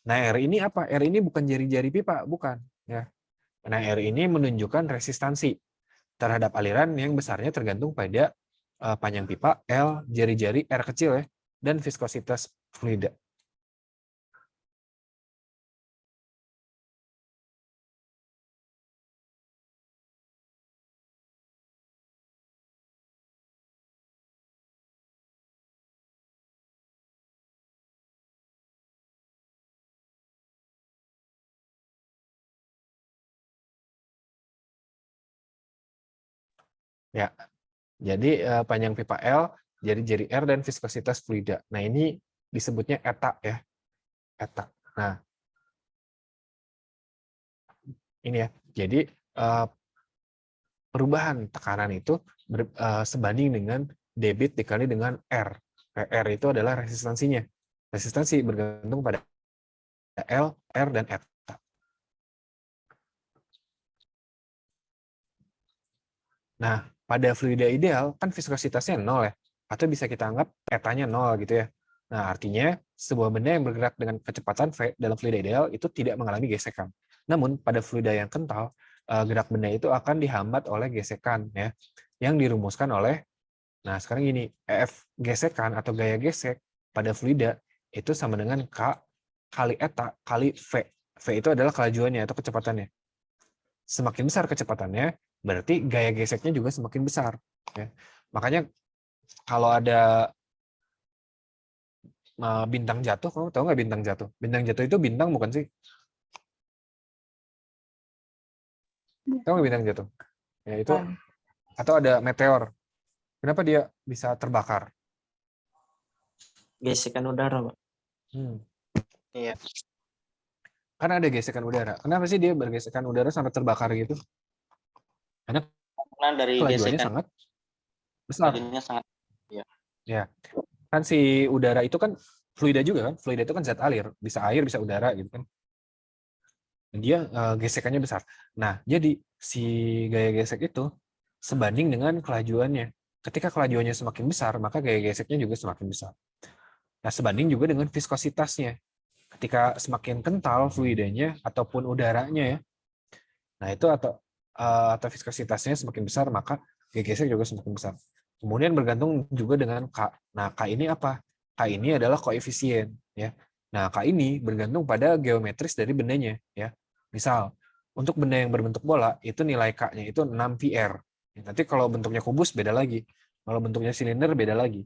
Nah, R ini apa? R ini bukan jari-jari pipa, bukan. Ya. Nah, R ini menunjukkan resistansi terhadap aliran yang besarnya tergantung pada panjang pipa, L, jari-jari, R kecil ya, dan viskositas fluida. Ya, jadi panjang pipa L, jari-jari R, dan viskositas fluida. Nah, ini disebutnya eta ya, eta. Nah, ini ya. Jadi perubahan tekanan itu sebanding dengan debit dikali dengan R. R itu adalah resistansinya. Resistansi bergantung pada L, R, dan eta. Nah, pada fluida ideal kan viskositasnya 0 ya, atau bisa kita anggap etanya 0 gitu ya. Nah, artinya sebuah benda yang bergerak dengan kecepatan V dalam fluida ideal itu tidak mengalami gesekan. Namun pada fluida yang kental, gerak benda itu akan dihambat oleh gesekan ya, yang dirumuskan oleh, nah sekarang gini, EF gesekan atau gaya gesek pada fluida itu sama dengan K kali eta kali V. V itu adalah kelajuannya atau kecepatannya. Semakin besar kecepatannya, berarti gaya geseknya juga semakin besar. Ya. Makanya kalau ada bintang jatuh, kamu tahu nggak bintang jatuh? Bintang jatuh itu bintang bukan sih? Tahu nggak bintang jatuh? Ya itu. Atau ada meteor. Kenapa dia bisa terbakar? Gesekan udara, Pak. Iya. Karena ada gesekan udara. Kenapa sih dia bergesekan udara sampai terbakar gitu? Karena dari kelajuannya gesekan sangat besar. kelajuannya sangat, ya. Ya, kan si udara itu kan fluida juga kan? Fluida itu kan zat alir, bisa air, bisa udara gitu kan. Dan dia gesekannya besar. Nah, jadi si gaya gesek itu sebanding dengan kelajuannya. Ketika kelajuannya semakin besar, maka gaya geseknya juga semakin besar. Nah, sebanding juga dengan viskositasnya. Ketika semakin kental fluidanya ataupun udaranya ya, nah itu atau viskositasnya semakin besar, maka gaya gesek juga semakin besar. Kemudian bergantung juga dengan K. Nah, K ini apa? K ini adalah koefisien ya. Nah, K ini bergantung pada geometris dari bendanya ya. Misal, untuk benda yang berbentuk bola itu nilai K-nya itu 6 VR. Nanti kalau bentuknya kubus beda lagi. Kalau bentuknya silinder beda lagi.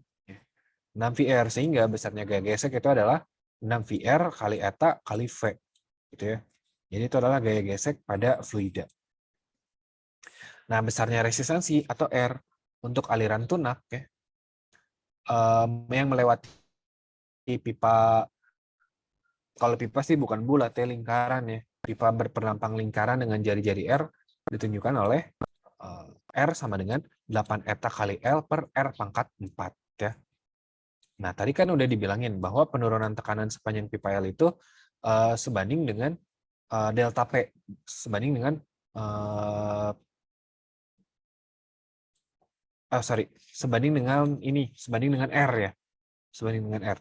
6 VR sehingga besarnya gaya gesek itu adalah 6 VR kali eta kali V gitu ya. Jadi itu adalah gaya gesek pada fluida. Nah, besarnya resistansi atau R untuk aliran tunak ya, yang melewati pipa, kalau pipa sih bukan bulat ya, lingkaran ya. Pipa berperlampang lingkaran dengan jari-jari R ditunjukkan oleh R sama dengan 8 eta kali L per R pangkat 4 ya. Nah, tadi kan udah dibilangin bahwa penurunan tekanan sepanjang pipa L itu sebanding dengan delta P, sebanding dengan sebanding dengan ini, sebanding dengan R ya. Sebanding dengan R.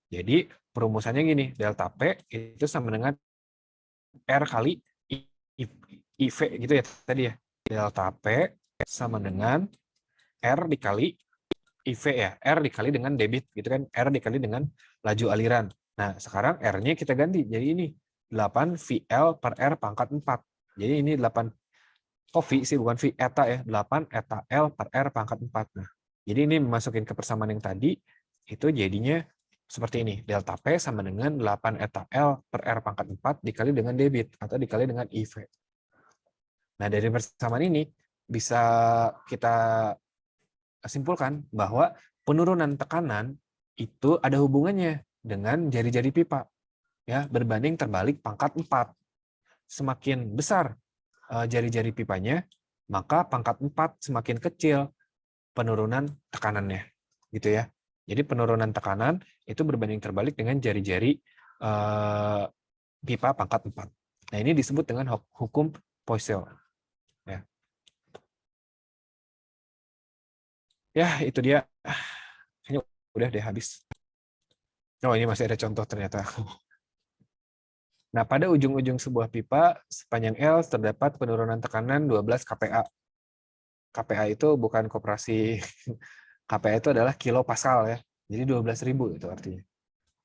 Jadi perumusannya gini, delta P itu sama dengan R kali IV gitu ya tadi ya. Delta P sama dengan R dikali IV ya. R dikali dengan debit gitu kan. R dikali dengan laju aliran. Nah, sekarang R-nya kita ganti. Jadi ini 8 VL per R pangkat 4. Jadi ini 8 V sih, bukan V eta ya. 8 eta L per R pangkat 4. Nah, jadi ini memasukin ke persamaan yang tadi, itu jadinya seperti ini. Delta P sama dengan 8 eta L per R pangkat 4 dikali dengan debit atau dikali dengan IV. Nah, dari persamaan ini bisa kita simpulkan bahwa penurunan tekanan itu ada hubungannya dengan jari-jari pipa. Ya, berbanding terbalik pangkat 4. Semakin besar jari-jari pipanya, maka pangkat 4 semakin kecil penurunan tekanannya. Gitu ya. Jadi penurunan tekanan itu berbanding terbalik dengan jari-jari pipa pangkat 4. Nah, ini disebut dengan hukum Poiseuille. Ya. Ya, itu dia. Ini udah deh habis. Oh, ini masih ada contoh ternyata. Nah, pada ujung-ujung sebuah pipa sepanjang L terdapat penurunan tekanan 12 kPa. kPa itu bukan koperasi. kPa itu adalah kilo pascal ya. Jadi 12.000 itu artinya.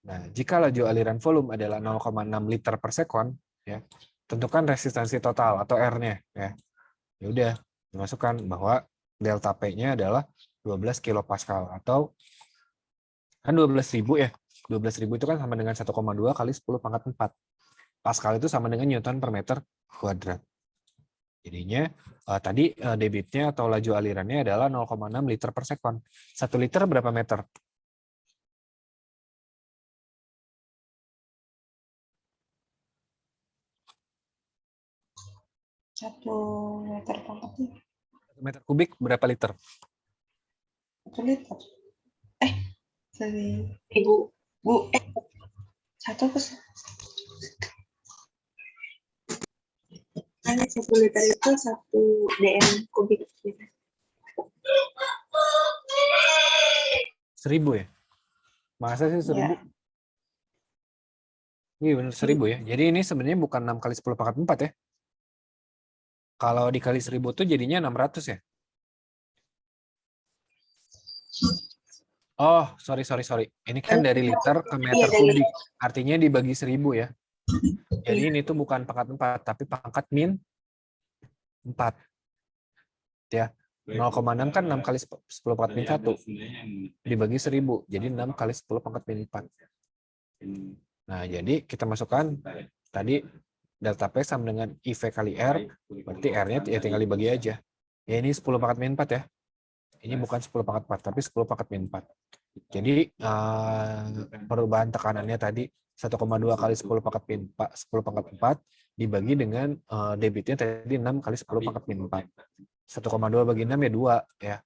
Nah, jika laju aliran volume adalah 0,6 liter per sekon, ya, tentukan resistansi total atau R-nya. Ya udah, dimasukkan bahwa delta P-nya adalah 12 kilopascal atau kan 12.000 ya. 12.000 itu kan sama dengan 1,2 kali 10 pangkat 4. Pascal itu sama dengan Newton per meter kuadrat. Jadinya tadi debitnya atau laju alirannya adalah 0,6 liter per sekon. 1 liter berapa meter? Satu meter pangkat 1 meter kubik berapa liter? 1 liter. Sorry. Bu. Satu ke kan 1 liter itu 1 dm kubik. 1000 ya? Masa sih 1000? Ya. Iya benar 1000 ya. Jadi ini sebenarnya bukan 6 kali 10 pangkat 4 ya. Kalau dikali 1000 tuh jadinya 600 ya. Oh, sorry. Ini kan dari liter ke meter kubik. Artinya dibagi 1000 ya. Jadi ini tuh bukan pangkat 4, tapi pangkat min 4. Ya. 0,6 kan 6 kali 10 pangkat min 1. Dibagi 1000. Jadi 6 kali 10 pangkat min 4. Nah, jadi kita masukkan tadi delta P sama dengan IV kali R. Berarti R-nya ya tinggal dibagi aja. Ya ini 10 pangkat min 4 ya. Ini bukan 10 pangkat 4, tapi 10 pangkat min 4. Jadi perubahan tekanannya tadi 1,2 kali 10 pangkat min 4, 10 pangkat 4 dibagi dengan debitnya tadi 6 kali 10 pangkat min 4. 1,2 bagi 6 ya 2 ya.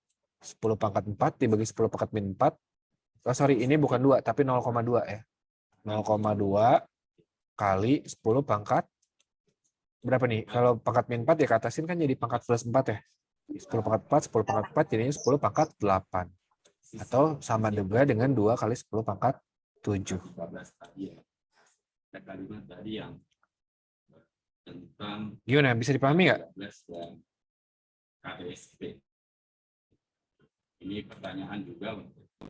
10 pangkat 4 dibagi 10 pangkat min 4. Oh sorry, ini bukan 2 tapi 0,2 ya. 0,2 kali 10 pangkat berapa nih? Kalau pangkat min 4 ya ke atasin kan jadi pangkat plus 4 ya. 10 pangkat 4, 10 pangkat 4 jadinya 10 pangkat 8. Atau sama juga dengan 2 kali 10 pangkat 7. Gimana? Bisa dipahami nggak? KDSP. Ini pertanyaan juga untuk